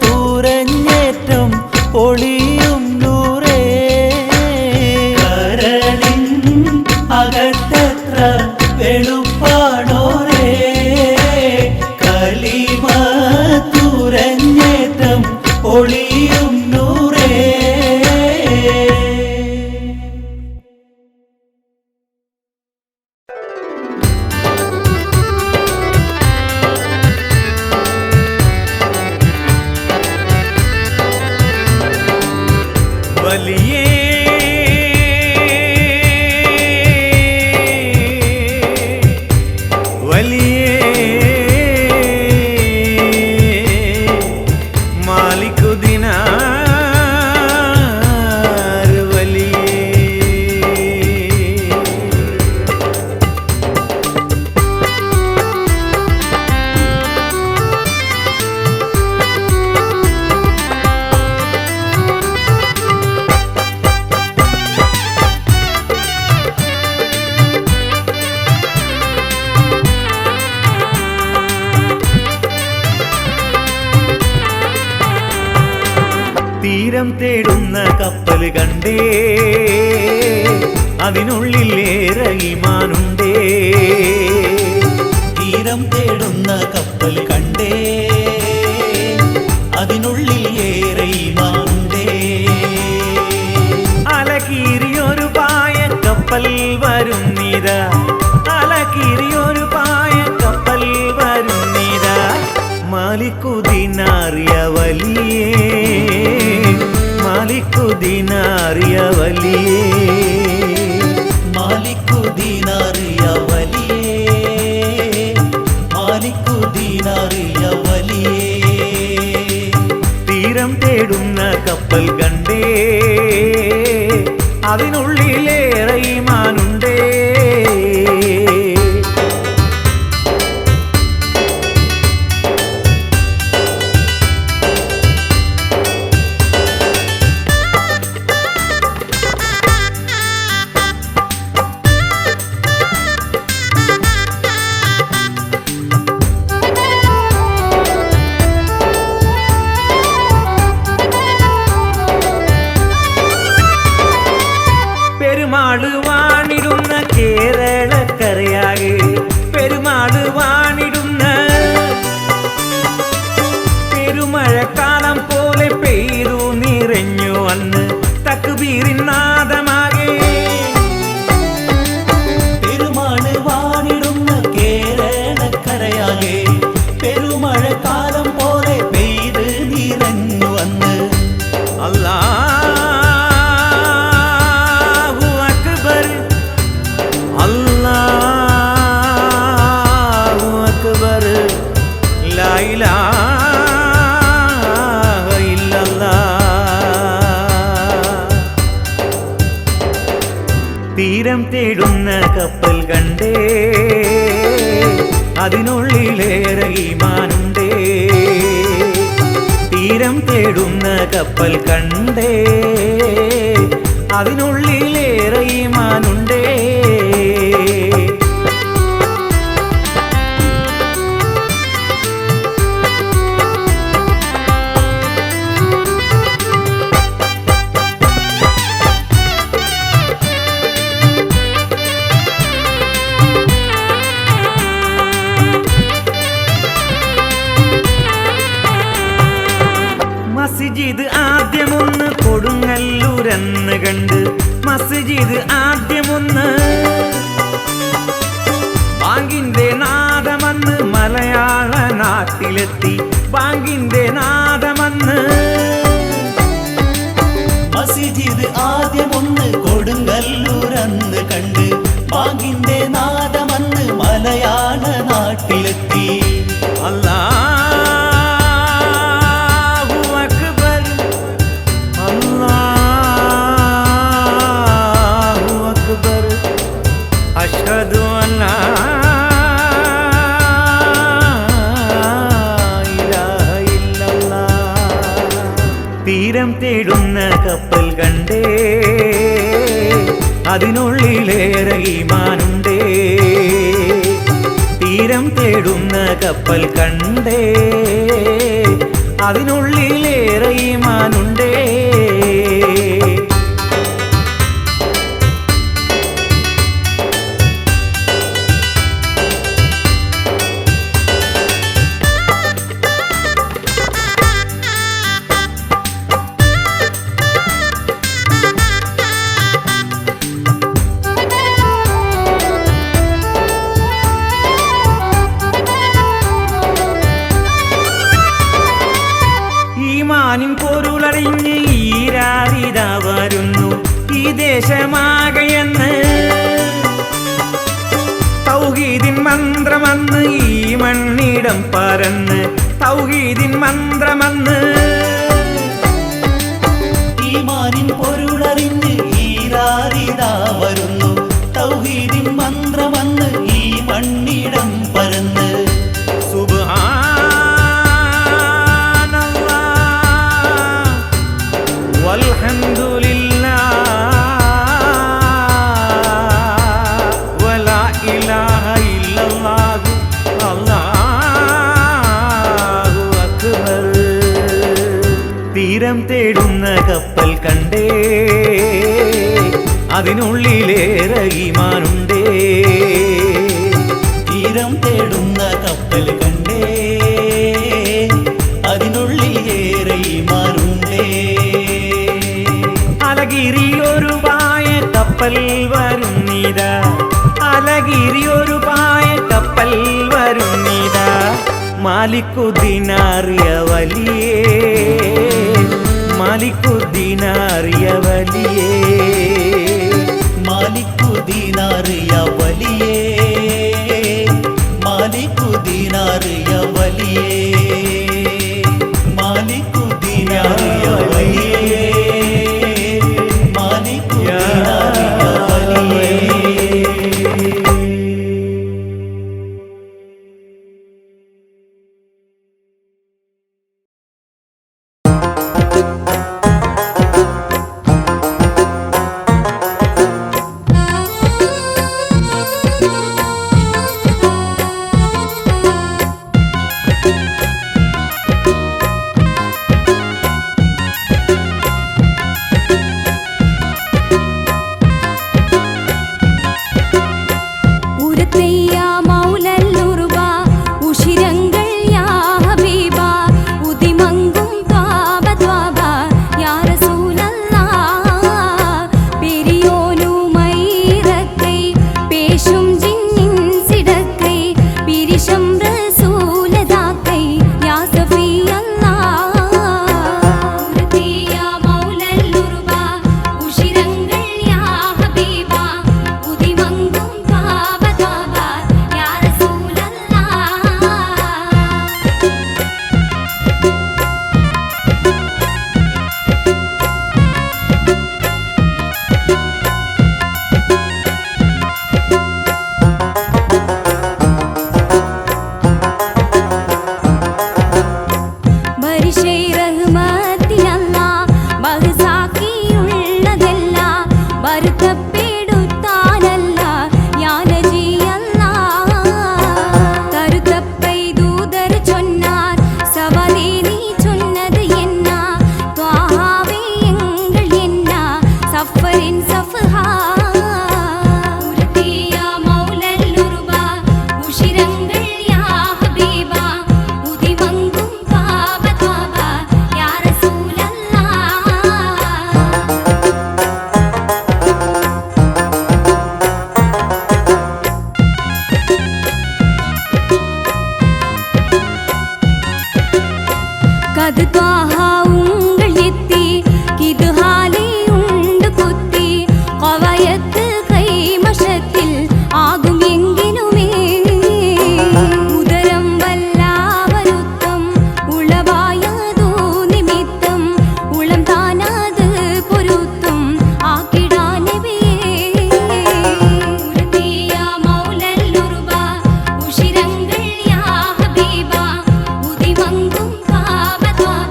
തുരഞ്ഞേറ്റം ഒളിയും നൂറേ കരടിൻ അകത്തെത്ര വെളുപ്പാടോരേ കലിമ തീരം തേടുന്ന കപ്പൽ കണ്ടേ അതിനുള്ളിൽ ഏറെ ഈമാനുണ്ടേ തീരം തേടുന്ന കപ്പൽ കണ്ടേ അതിനുള്ളിൽ ഏറെ ഈമാനുണ്ടേ അലകീറിയൊരു പായ കപ്പൽ വരുന്നിതാ അലകീറിയൊരു പായ കപ്പൽ വരുന്നിതാ മാലിക്കുദിനാറിയ വലിയേ മാലിക്കുദിനാറിയ വലിയേ മാലിക്കുദിനാറിയ വലിയേ മാലിക്കുദിനാറിയ വലിയേ തീരം തേടുന്ന കപ്പൽ കണ്ടേ അതിനുള്ളിലേറെ ഈമാനുണ്ടേ പെരുമാള് വാണിടുന്ന കേരളക്കരയാകെ പെരുമാള് വാണിടുന്ന പെരുമഴക്കാലം പോലെ പെയ്തു നിറഞ്ഞു അന്ന് തക്ബീറിൻ നാദമാകെ പെരുമാള് വാണിടുന്ന കേരളക്കരയാകെ പെരുമഴക്കാലം പോലെ പെയ്ത് നിറഞ്ഞു അന്ന് അല്ലാ തീരം തേടുന്ന കപ്പൽ കണ്ടേ അതിനുള്ളിലേറെ ഈമാനുണ്ടേ തീരം തേടുന്ന കപ്പൽ കണ്ടേ അതിനുള്ളിലേറെ ഈമാനുണ്ടേ മസ്ജിദ് ആദ്യമൊന്ന് കൊടുങ്ങല്ലൂരെന്ന് കണ്ട് മസ്ജിദ് ആദ്യമൊന്ന് ബാങ്കിന്റെ നാദമന്ന് മലയാള നാട്ടിലെത്തി ബാങ്കിന്റെ നാദമന്ന് മസ്ജിദ് ആദ്യമൊന്ന് കൊടുങ്ങല്ലൂരെന്ന് കണ്ട് ബാങ്കിന്റെ നാദമന്ന് മലയാള നാട്ടിലെത്തി അല്ലാ അഷ്ഹദു അല്ലാ ഇലാഹ ഇല്ലല്ലാഹ് തീരം തേടുന്ന കപ്പൽ കണ്ടേ അതിനുള്ളിലേറെ ഈമാനുണ്ടേ തീരം തേടുന്ന കപ്പൽ കണ്ടേ അതിനുള്ളിലേറെ ഈമാനുണ്ടേ ഈമാനിൻ പൊരുളറിഞ്ഞ് ഈരാരിതാ വരുന്നു ഈ ദേശമാകയെന്ന് തൗഹീദിൻ മന്ത്രമന്ന് ഈ മണ്ണിടം പരന്ന് തൗഹീദിൻ മന്ത്രമന്ന് ഈമാനിൻ പൊരുളറിഞ്ഞ് ഈരാരിതാ വരുന്നു തൗഹീദിൻ മന്ത്രമന്ന് ഈ മണ്ണിടം പരന്ന് അൽഹംദുലില്ലാ വലാ ഇലാഹ ഇല്ലല്ലാഹു അല്ലാഹു അക്ബർ തീരം തേടുന്ന കപ്പൽ കണ്ടേ അതിനുള്ളിലേറെ ഈമാനുണ്ടേ തീരം തേടുന്ന കപ്പൽ കണ്ടേ അതിനുള്ളിലേറെ ഈമാനുണ്ടേ അലഗിരിയൊരു പായ കപ്പൽ വരുന്നിതാ അലഗിരിയൊരു പായ കപ്പൽ വരുന്നിതാ മാലിക്കുദ്ദീനാറിയ വലിയേ മാലിക്കുദ്ദീനാറിയ വലിയേ മാലിക്കുദ്ദീനാറിയ വലിയേ മാലിക്കുദ്ദീനാറിയ വലിയേ മാലിക്കുദ്ദീനാറിയ വലിയേ മാലിക്കുദ്ദീനാറിയ വലിയേ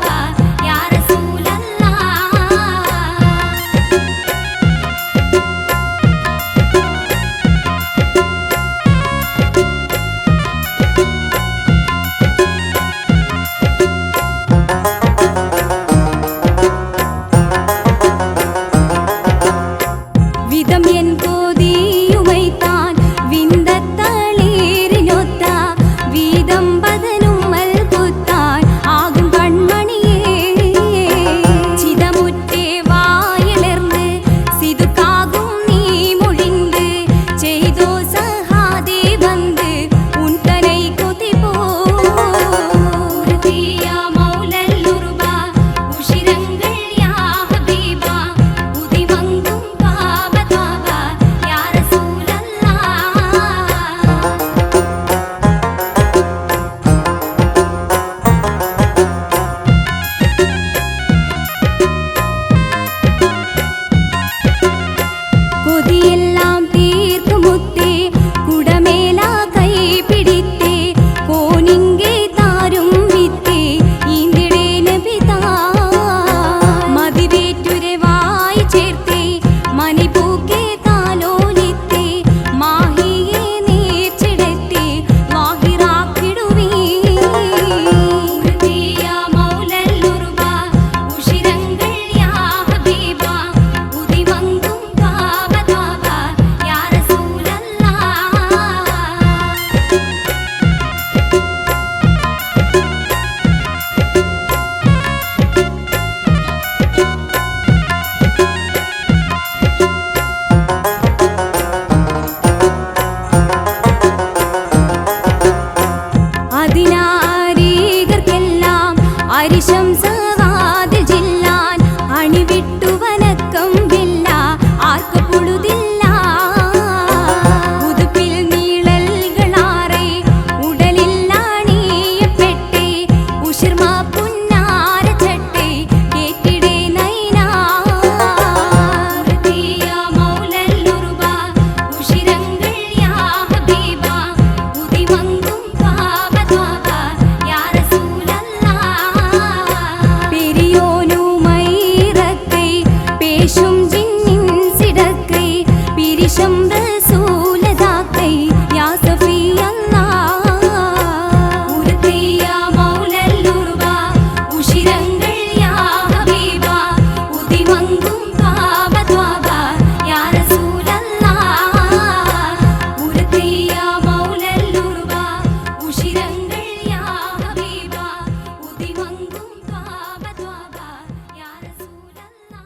Baba അതിനാരീകർക്കെല്ലാം അരിശം സവാതിൽ ജില്ലാൻ അണിവിട്ടു വനക്കം വില്ല ആർക്ക് പൊഴുതില്ല ഉതുപ്പിൽ നീളൽകളാറെ ഉടലില്ലാണിയപ്പെട്ടെ ഉഷിർമ പുന്നാര ചട്ടെ കേട്ടിടേ നൈനാ ഉറുദിയ മൗലല്ലുറുബ ഉഷിരങ്ങൾ യാ ഹബീബ ഉദിമങ്കും പാപദ്വാബ യാ റസൂലല്ലാഹ് പെരിയോനുമൈറക്കൈ പേശും ജിന്നിൻ സിടക്കൈ പിരിശം റസൂലദാക്കൈ യാ സഫിയല്ലാഹ് ഉറുദിയ മൗലല്ലുറുബ ഉഷിരങ്ങൾ യാ ഹബീബ ഉദിമങ്കും പാപദ്വാബ യാ റസൂലല്ലാഹ് ഉറുദിയ മൗലല്ലുറുബ ഉഷിരങ്ങൾ യാ ഹബീബ ഉദിമങ്കും പാപദ്വാബ യാ റസൂലല്ലാഹ്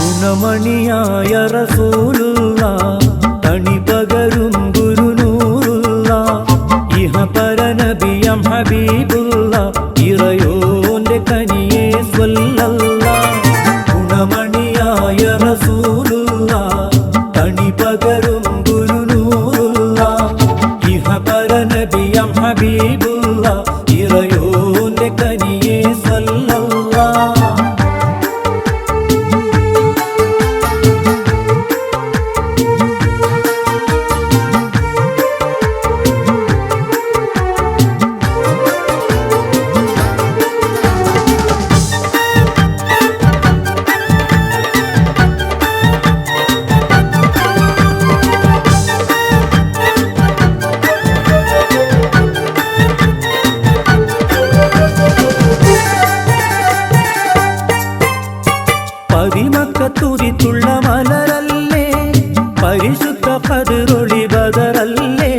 ഗുണമണിയായ റസൂലുള്ള തണി പകരും ഗുരുനൂറുള്ള ഇഹ പരനബിയം ഹബീബുള്ള ഇറയോന്റെ കനിയെ സ്വല്ലല്ല ഗുണമണിയായ റസൂലുള്ള തണി പകരും ഗുരുനൂറുള്ള ഇഹ പരനബിയം ഹബീബുള്ള ഇറയോന്റെ കനിയെ സ്വല്ലല്ല പതിമക്കത്തുതിത്തുള്ള മലരല്ലേ പരിശുദ്ധ കതിരൊളി ബദറല്ലേ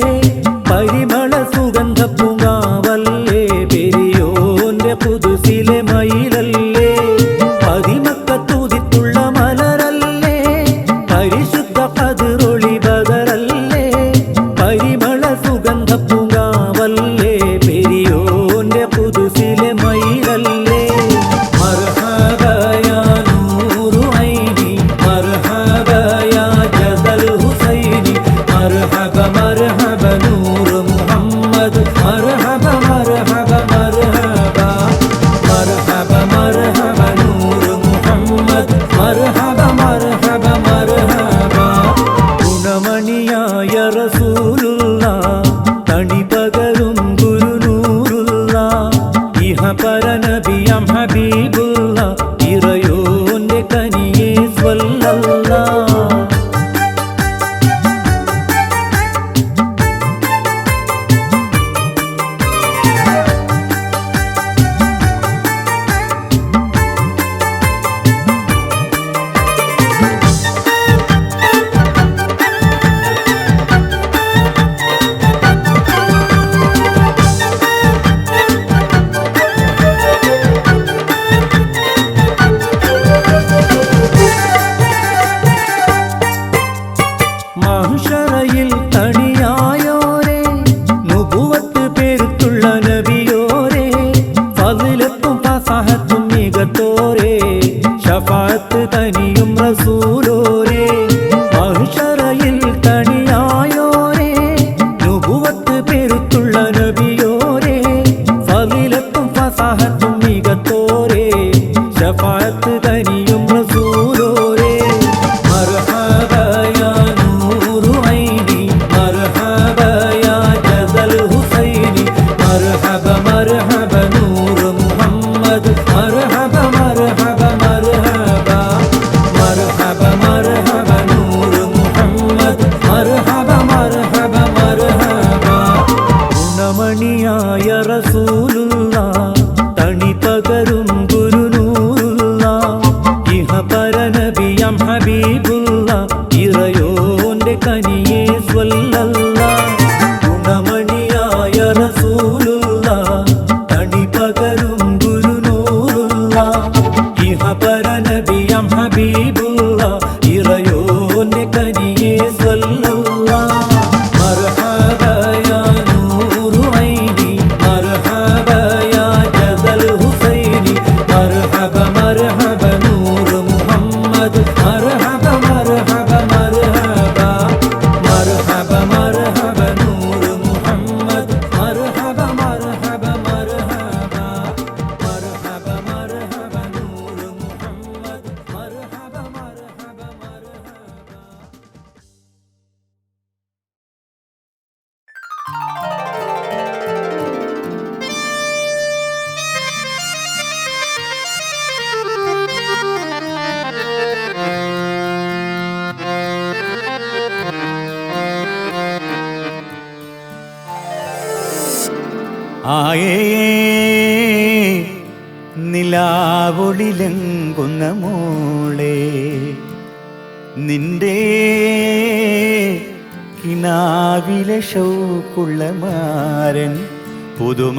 പരിമള സുഗന്ധ പൂങ്കാവല്ലേ പെരിയോന്റെ പുതുസിലെ മയിലല്ലേ പതിമക്കത്തുതിത്തുള്ള മലരല്ലേ പരിശുദ്ധ കതിരൊളി ബദറല്ലേ പരിമള സുഗന്ധ പൂങ്കാവല്ലേ പെരിയോന്റെ പുതുസിലെ മയിലല്ലേ മർഹബാ യാ നൂറു ഐനി മർഹബാ യാ ജദൽ ഹുസൈനി മർഹബാ ഇറയോന്റെ കനിയേ സ്വല്ലല്ല ഗുണമണിയായ റസൂലുള്ള തണി പകരും ഗുരുനൂറുള്ള ഇഹപര നബിയം ഹബീബുള്ള ഇറയോന്റെ കനിയേ സ്വല്ലല്ല മർഹബ യാ നൂറു ഐനി മർഹബ യാ ജദൽ ഹുസൈനി മർഹബ മർഹബ നൂർ മുഹമ്മദ് മർഹബ മർഹബ മർഹബ മർഹബ മർഹബ നൂർ മുഹമ്മദ് മർഹബ മർഹബ മർഹബ മർഹബ മർഹബ നൂർ മുഹമ്മദ് മർഹബ മർഹബ മർഹബ. ആയേ നിലാവൊളിലെങ്കുന്ന മോളെ നിന്റെ കിനാവിലെ ഷൗക്കുള്ള മാരൻ പുതുമാരൻ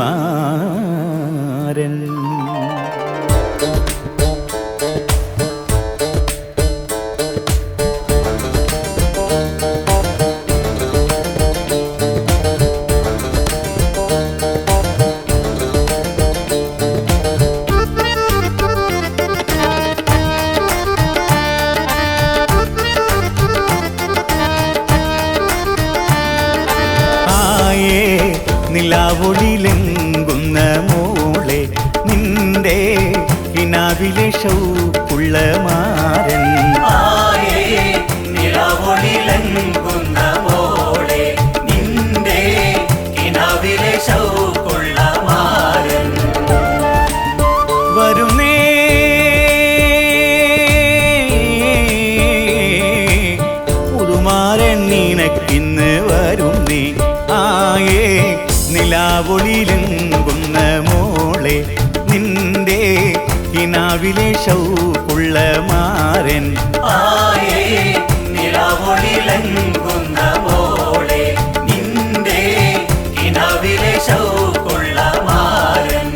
നിലാവൊളിലെങ്കുന്ന മോളെ നിന്റെ കിനാവിലെ ഷൗക്കുള്ള മാരൻ നിലാവൊളിലെങ്കുന്ന മോളെ നിന്റെ കിനാവിലെ ഷൗക്കുള്ള മാരൻ വരുന്നേ പുതുമാരൻ നിനക്കിന്ന് വരുന്നേ ആയേ നിലാവൊളിലെങ്കുന്ന മോളെ നിന്റെ കിനാവിലെ ഷൗക്കുള്ള മാരൻ ആയേ നിലാവൊളിലെങ്കുന്ന മോളെ നിന്റെ കിനാവിലെ ഷൗക്കുള്ള മാരൻ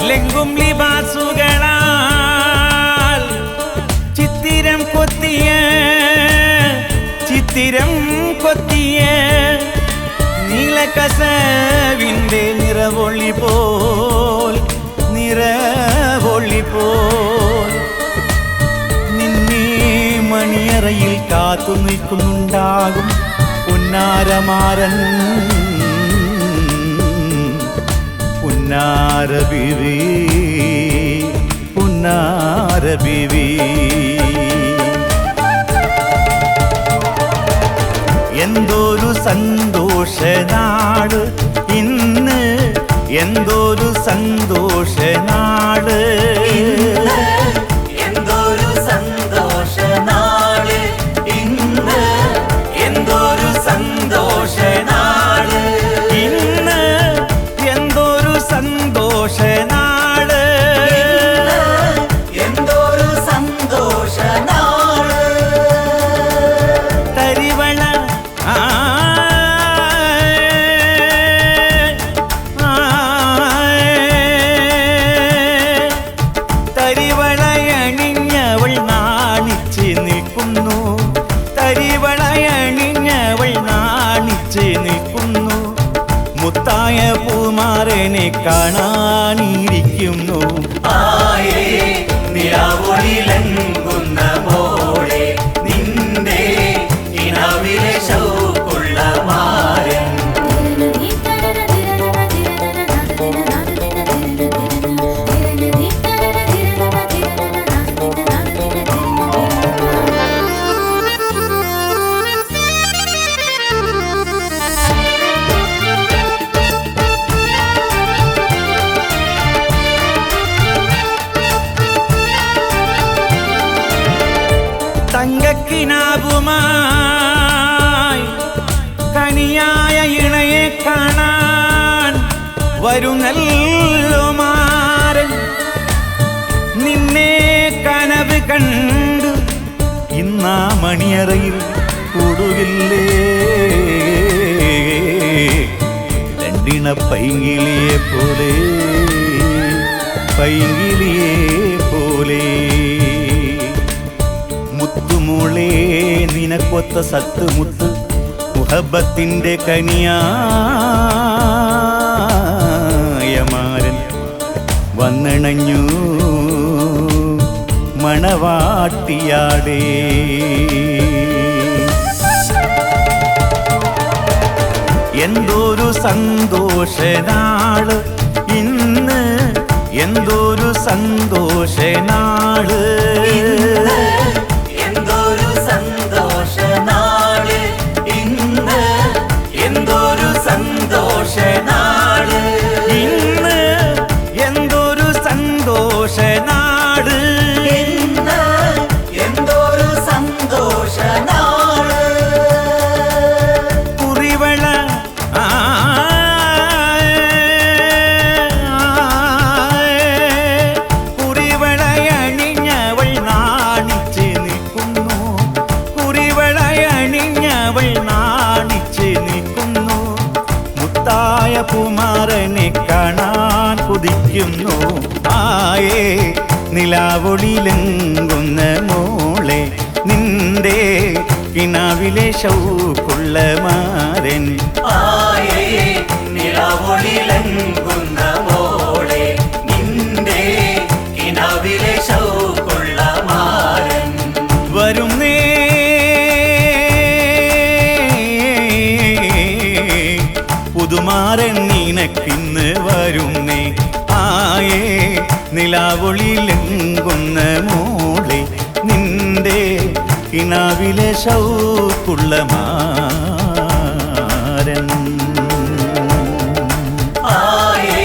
ലെങ്കും ലിബാസുകളാൽ ചിത്തിരം കൊത്തിയ നീലക്കസവിൻ്റെ നിറവൊളി പോൽ നിന്നെ മണിയറയിൽ കാത്തു നിൽക്കുന്നുണ്ടാകും പുന്നാരമാരൻ പുന്നാര ബിവി എന്തൊരു സന്തോഷനാട് ഇന്ന് എന്തൊരു സന്തോഷനാട് എന്തൊരു സന്തോഷനാള് ഇന്ന് എന്തൊരു സന്തോഷനാള് ഇന്ന് എന്തൊരു സന്തോഷനാട് എന്തൊരു സന്തോഷനാള് തരിവള തരിവളയണിഞ്ഞവൾ നാണിച്ച് നിൽക്കുന്നു മുത്തായ പൂമാരനെ കാണാനിരിക്കുന്നു ആയേ നിലാവൊളിലെങ്കുന്ന മോളെ നിന്റെ കനവുമായി കനിയായ ഇണയെ കാണാൻ വരുന്നല്ലോ മാരൻ. നിന്നെ കനവ് കണ്ടു ഇന്നാ മണിയറയിൽ കൂടുകില്ലേ രണ്ടിണ പൈങ്കിളിയെ പോലെ പൈങ്കിളിയെ പോലെ. മുത്തുമോളെ നിനക്കൊത്ത സത്തുമുത്ത് മുഹബത്തിന്റെ കനിയായമാരൻ വന്നണഞ്ഞു മണവാട്ടിയാടേ. എന്തൊരു സന്തോഷനാള് ഇന്ന്, എന്തൊരു സന്തോഷനാള്, എന്തൊരു സന്തോഷനാള് ഇന്ന്, എന്തൊരു സന്തോഷനാള് ഇന്ന് എന്തൊരു സന്തോഷനാള്, ഇന്ന് എന്തൊരു സന്തോഷനാള്. കുറിവള കുറിവളയണിഞ്ഞവൾ നാണിച്ച് നിൽക്കുന്നു, കുറിവളയണിഞ്ഞവൾ നാണിച്ച് നിൽക്കുന്നു. മുത്തായ കുമാരനെ കാണാൻ കൊതിക്കുന്നു. ആയേ നിലാവൊളിലെങ്കുന്ന മോളെ നിന്റെ കിനാവിലെ ഷൗക്കുള്ള മാരൻ. ആയേ നിലാവൊളിലെങ്കുന്ന മോളെ നിന്റെ കിനാവിലെ ഷൗക്കുള്ള മാരൻ. വരുന്നേ പുതുമാരൻ നിനക്കിന്ന് വരുന്നേ. ആയേ നിലാവൊളിലെങ്കുന്ന മോളെ നിന്റെ കിനാവിലെ ഷൗക്കുള്ള മാരൻ. ആയേ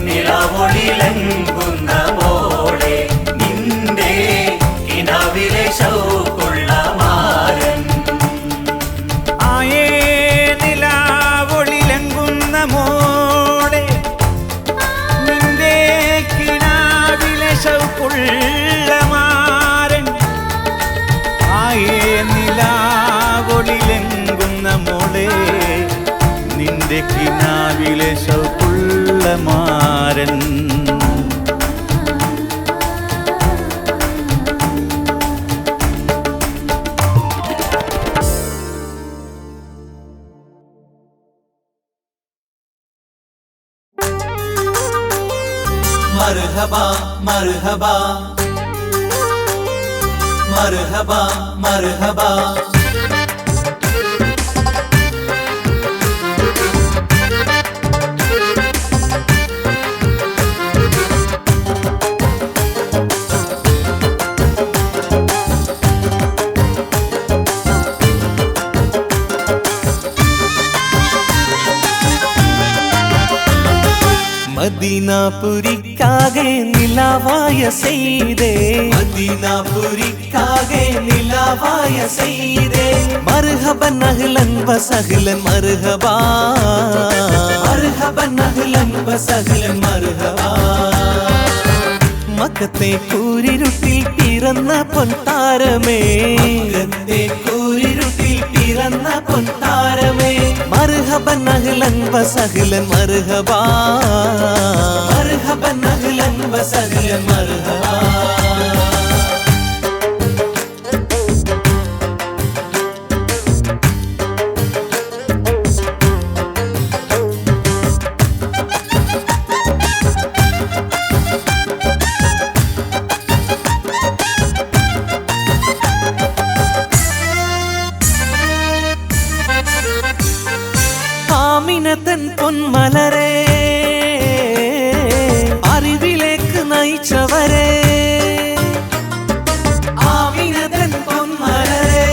നിലാവൊളിലെങ്കുന്ന മോളെ നിന്റെ കിനാവിലെ ഷൗക്കുള്ള മാരൻ. ആയേ നിലാവൊളിലെങ്കുന്ന മോളെ നിന്റെ കിനാവിലെ ഷൗക്കുള്ള മാരൻ. ആയേ നിലാവൊളിലെങ്കുന്ന മോളെ നിന്റെ കിനാവിലെ ഷൗക്കുള്ള മാരൻ. മർഹബ മർഹബ മർഹബ മർഹബ. മദീനാപുരിക്കാകെ നിലാവായ സെയ്തേ, മദീനാപുരിക്കാകെ നിലാവായ സെയ്തേ. മർഹബൻ അഹ്ലൻ വസഹ്ലൻ മർഹബാ, മർഹബൻ അഹ്ലൻ വസഹ്ലൻ മർഹബാ. മക്കത്തെ കൂരിരുട്ടിൽ പിറന്ന പൊൻതാരമേ, മക്കത്തെ കൂരിരുട്ടിൽ പിറന്ന പൊൻതാരമേ. മർഹബൻ അഹ്ലൻ വസഹ്ലൻ മർഹബാ, മർഹബൻ അഹ്ലൻ വസഹ്ലൻ മർഹബാ. ആമിനത്തൻ പൊന്മലരേ അറിവിലേക്ക് നയിച്ചവരെ, ആമിനതൻ പൊന്മലരേ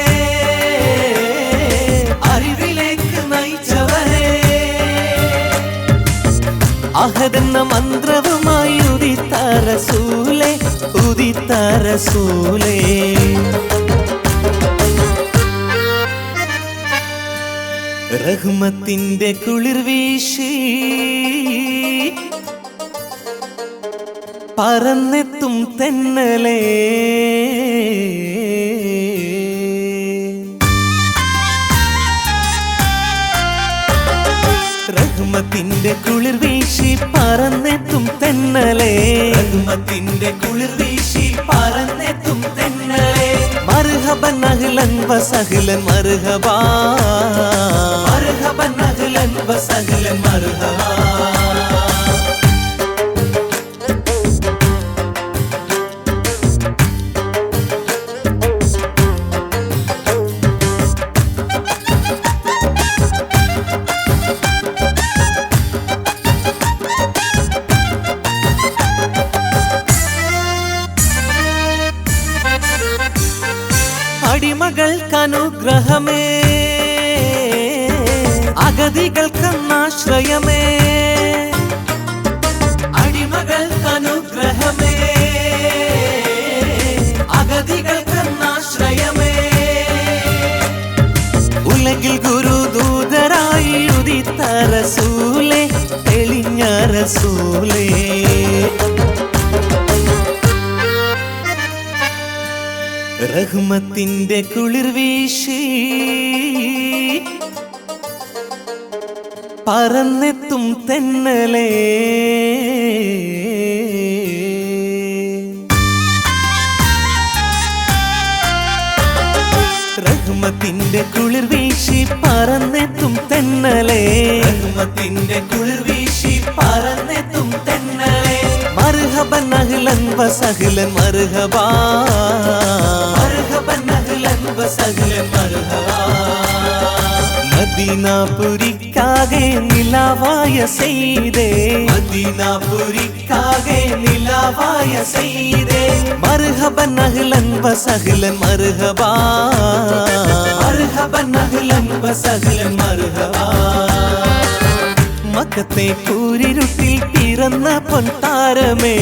അറിവിലേക്ക് നയിച്ചവരെ. അഹദെന്ന മന്ത്രവുമായി ഉദിത്ത റസൂലേ, ഉദിത്ത റസൂലേ. റഹ്മത്തിന്റെ കുളിർ വീശി പറന്നെത്തും തെന്നലേ റഹ്മത്തിന്റെ കുളിർ വീശി പറന്നെത്തും തെന്നലേ റഹ്മത്തിന്റെ കുളിർ വീശി പറന്നെത്തും തെന്നലേ മർഹബൻ അഹ്ലൻ വസഹ്ലൻ മർഹബാ മർഹബൻ അഹ്ലൻ വസഹ്ലൻ മർഹബാ അടിമകൾക്കനുഗ്രഹമേ അഗതികൾക്കന്നാശ്രയമേ അടിമകൾക്കനുഗ്രഹമേ അഗതികൾക്കന്നാശ്രയമേ ഉലകിൽ ഗുരുദൂതരായി ഉദിത്ത റസൂലേ തെളിഞ്ഞ റസൂലേ റഹ്മത്തിന്റെ കുളിർ വീശി പറന്നെത്തും തെന്നലേ റഹ്മത്തിന്റെ കുളിർ വീശി പറന്നെത്തും തെന്നലേ റഹ്മത്തിന്റെ കുളിർ വീശി പറന്നെത്തും തെന്നലേ മർഹബൻ അഹ്ലൻ വസഹ്ലൻ മർഹബാ മർഹബൻ അഹ്ലൻ വസഹ്ലൻ മർഹബാ മദീനാപുരിക്കാകെ നിലാവായ സയ്യിദേ മദീനാപുരിക്കാകെ നിലാവായ സയ്യിദേ മർഹബൻ അഹ്ലൻ വസഹ്ലൻ മർഹബാ മർഹബൻ അഹ്ലൻ വസഹ്ലൻ മർഹബാ മക്കത്തെ കൂരിരുട്ടിൽ പിറന്ന പൊൻതാരമേ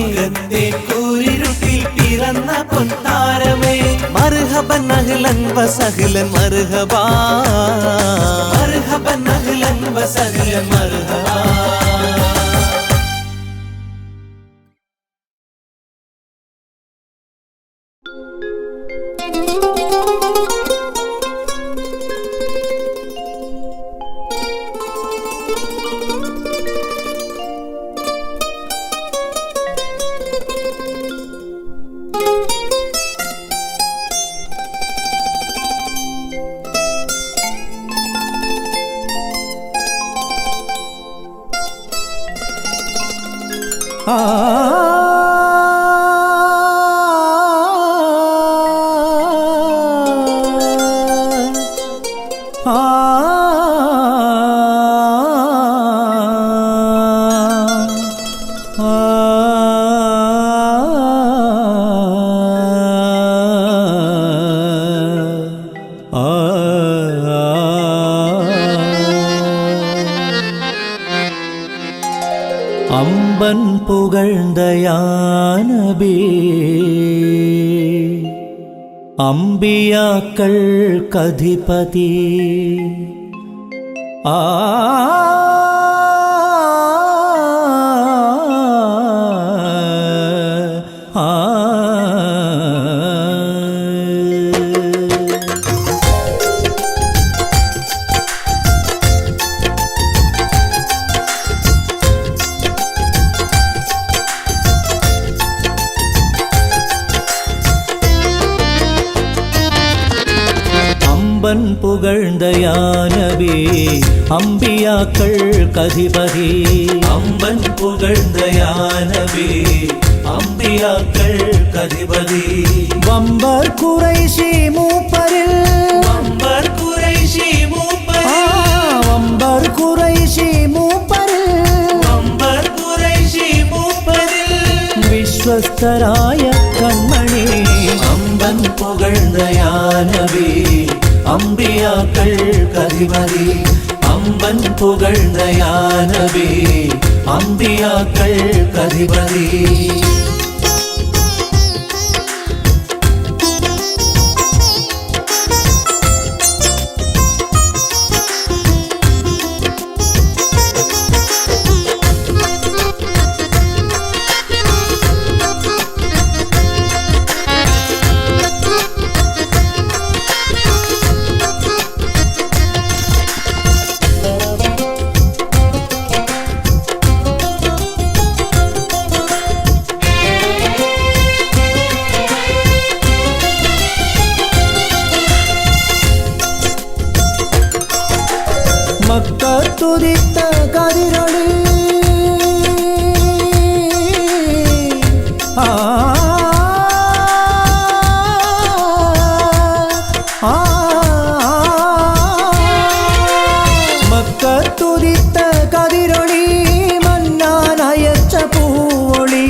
മക്കത്തെ കൂരിരുട്ടിൽ പിറന്ന പൊൻതാരമേ മർഹബൻ അഹ്ലൻ വസഹ്ലൻ മർഹബാ മർഹബൻ അഹ്ലൻ വസഹ്ലൻ മർഹബാ അമ്പൻ പുകഴ്ന്തയാനബി അമ്പിയാക്കൾക്കധിപതി ആ അമ്പൻ പുകഴ്ന്തയാനബി അമ്പിയാക്കൾക്കധിപതി അമ്പൻ പുകഴ്ന്തയാനബി അമ്പിയാക്കൾക്കധിപതി വമ്പർ ഖുറൈശി മൂപ്പരിൽ വമ്പർ ഖുറൈശി മൂപ്പരിൽ വമ്പർ ഖുറൈശി മൂപ്പരിൽ വമ്പർ ഖുറൈശി മൂപ്പരിൽ വിശ്വസ്തരായ കൺമണി അമ്പൻ പുകഴ്ന്തയാനബി അമ്പിയാക്കൾക്കധിപതി അമ്പൻ പുകഴ്ന്തയാനബി അമ്പിയാക്കൾക്കധിപതി മക്കത്തുദിത്ത കതിരൊളി മക്കത്തുദിത്ത കതിരൊളി മന്നാനയച്ച പൂവൊളി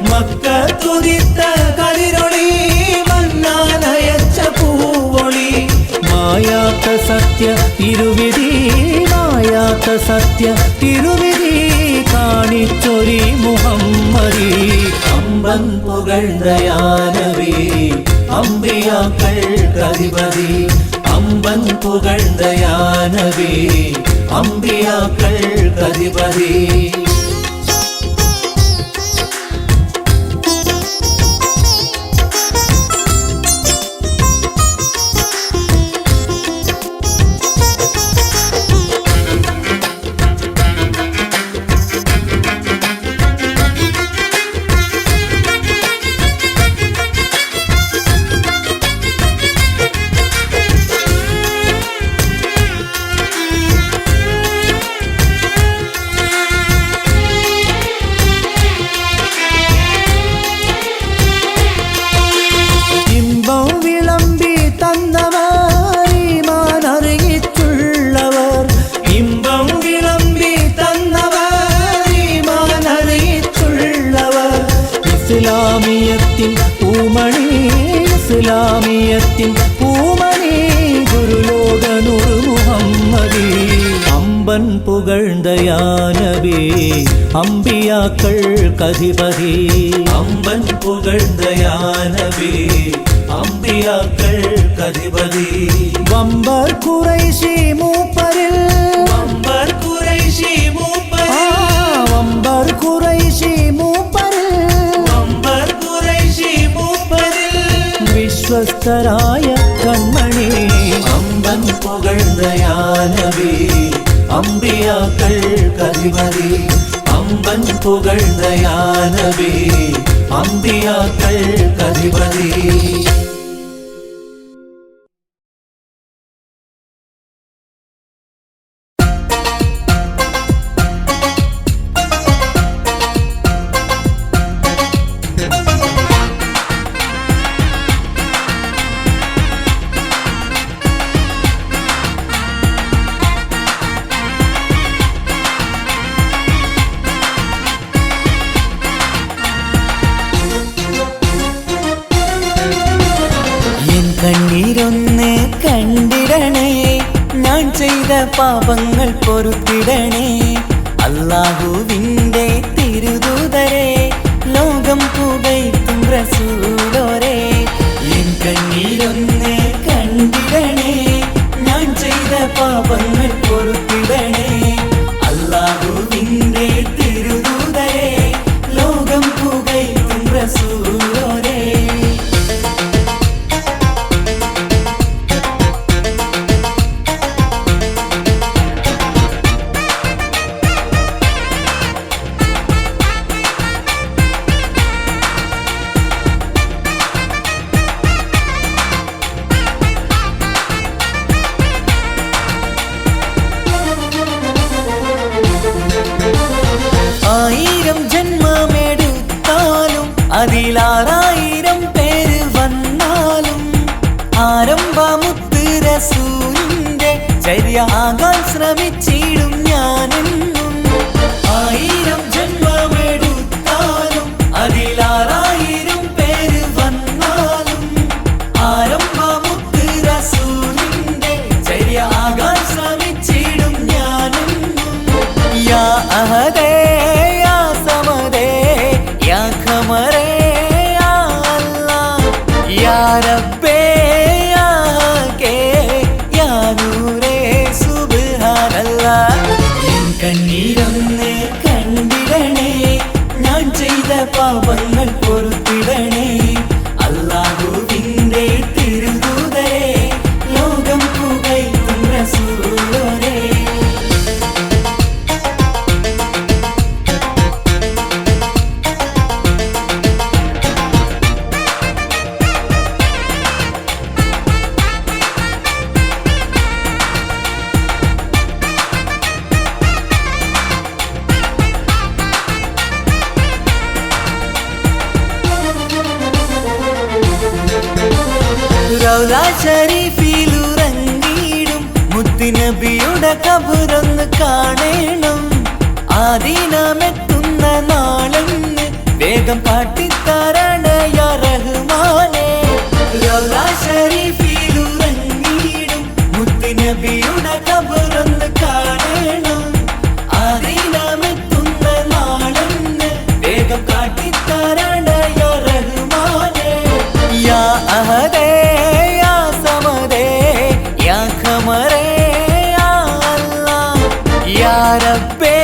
മക്കത്തുദിത്ത കതിരൊളി മന്നാനയച്ച പൂവൊളി മായാത്ത സത്യ തിരുവിധി മായാത്ത സത്യ തിരുവിധി കാണിച്ചൊരി മുഹമ്മദി അമ്പൻ പുകഴ്ന്നയാനവി അമ്പിയാക്കൾ കതിപതി അമ്പൻ പുകഴ്ന്നയാനവി അമ്പിയാക്കൾ കതിപതി ഇസ്ലാമിയത്തിൻ പൂമണി ഗുരുലോക നൂറ് മുഹമ്മദി അമ്പൻ പുകഴ്ന്നയാനബി അമ്പിയാക്കൾ കധിപതി അമ്പൻ പുകഴ്ന്നയാനബി അമ്പിയാക്കൾ കധിപതി വമ്പർ ഖുറൈശി മൂപ്പരിൽ വമ്പർ ഖുറൈശി മൂപ്പരിൽ വമ്പർ ഖുറൈശി മൂപ്പരിൽ വമ്പർ ഖുറൈശി മൂപ്പരിൽ വിശ്വസ്തരായ കൺമണി അമ്പൻ പുകഴ്ന്നയാനബി അമ്പിയാക്കൾ കധിപതി അമ്പൻ പുകഴ്ന്നയാനബി അമ്പിയാക്കൾ കധിപതി കണ്ണീരൊന്ന് കണ്ടിടണേ ഞാൻ ചെയ്ത പാപങ്ങൾ പൊറുത്തിടണേ അല്ലാഹുവിൻ്റെ തിരുദൂതരെ ലോകം പുകഴ്ത്തും റസൂലോരെ എൻ കണ്ണീരൊന്ന് കണ്ടിടണേ ഞാൻ ചെയ്ത പാപങ്ങൾ പൊറുത്തിടണേ അല്ലാഹുവിൻ്റെ തിരുദൂതരെ ലോകം പുകഴ്ത്തും റസൂലോരെ അതിലാറായിരം പേര് വന്നാലും ആരംഭമുത്ത് റസൂലിന്റെ ചര്യ ആകാൻ ശ്രമിച്ചിടും ഞാനെന്നും ആയിരം ജന്മമെടുത്താലും അതിലാറായിരം പേര് വന്നാലും ആരംഭമുത്ത് റസൂലിന്റെ ചര്യ ആകാൻ ശ്രമിച്ചിടും ഞാനെന്നും യാ അഹദേ യാ സമദേ യാ ഖമറേ या रब्बे या के या नूरे सुब्हान अल्लाह റൗള ഷരീഫിലുറങ്ങിയിടും മുത്തുനബിയുടെ ഖബറൊന്ന് കാണണം ആദിനാമെത്തുന്ന നാളെന്ന് വേഗം കാട്ടിത്തരണ യാ റഹ്മാനേ റൗള ഷരീഫിലുറങ്ങിയിടും മുത്തുനബിയുടെ ഖബറൊന്ന് കാണണം ആദിനാമെത്തുന്ന നാളെന്ന് വേഗം കാട്ടിത്തരണ യാ റഹ്മാനേ യാ അഹദേ യാ സമദേ യാ ഖമറേ യാ അല്ലാഹ് യാ റബ്ബേ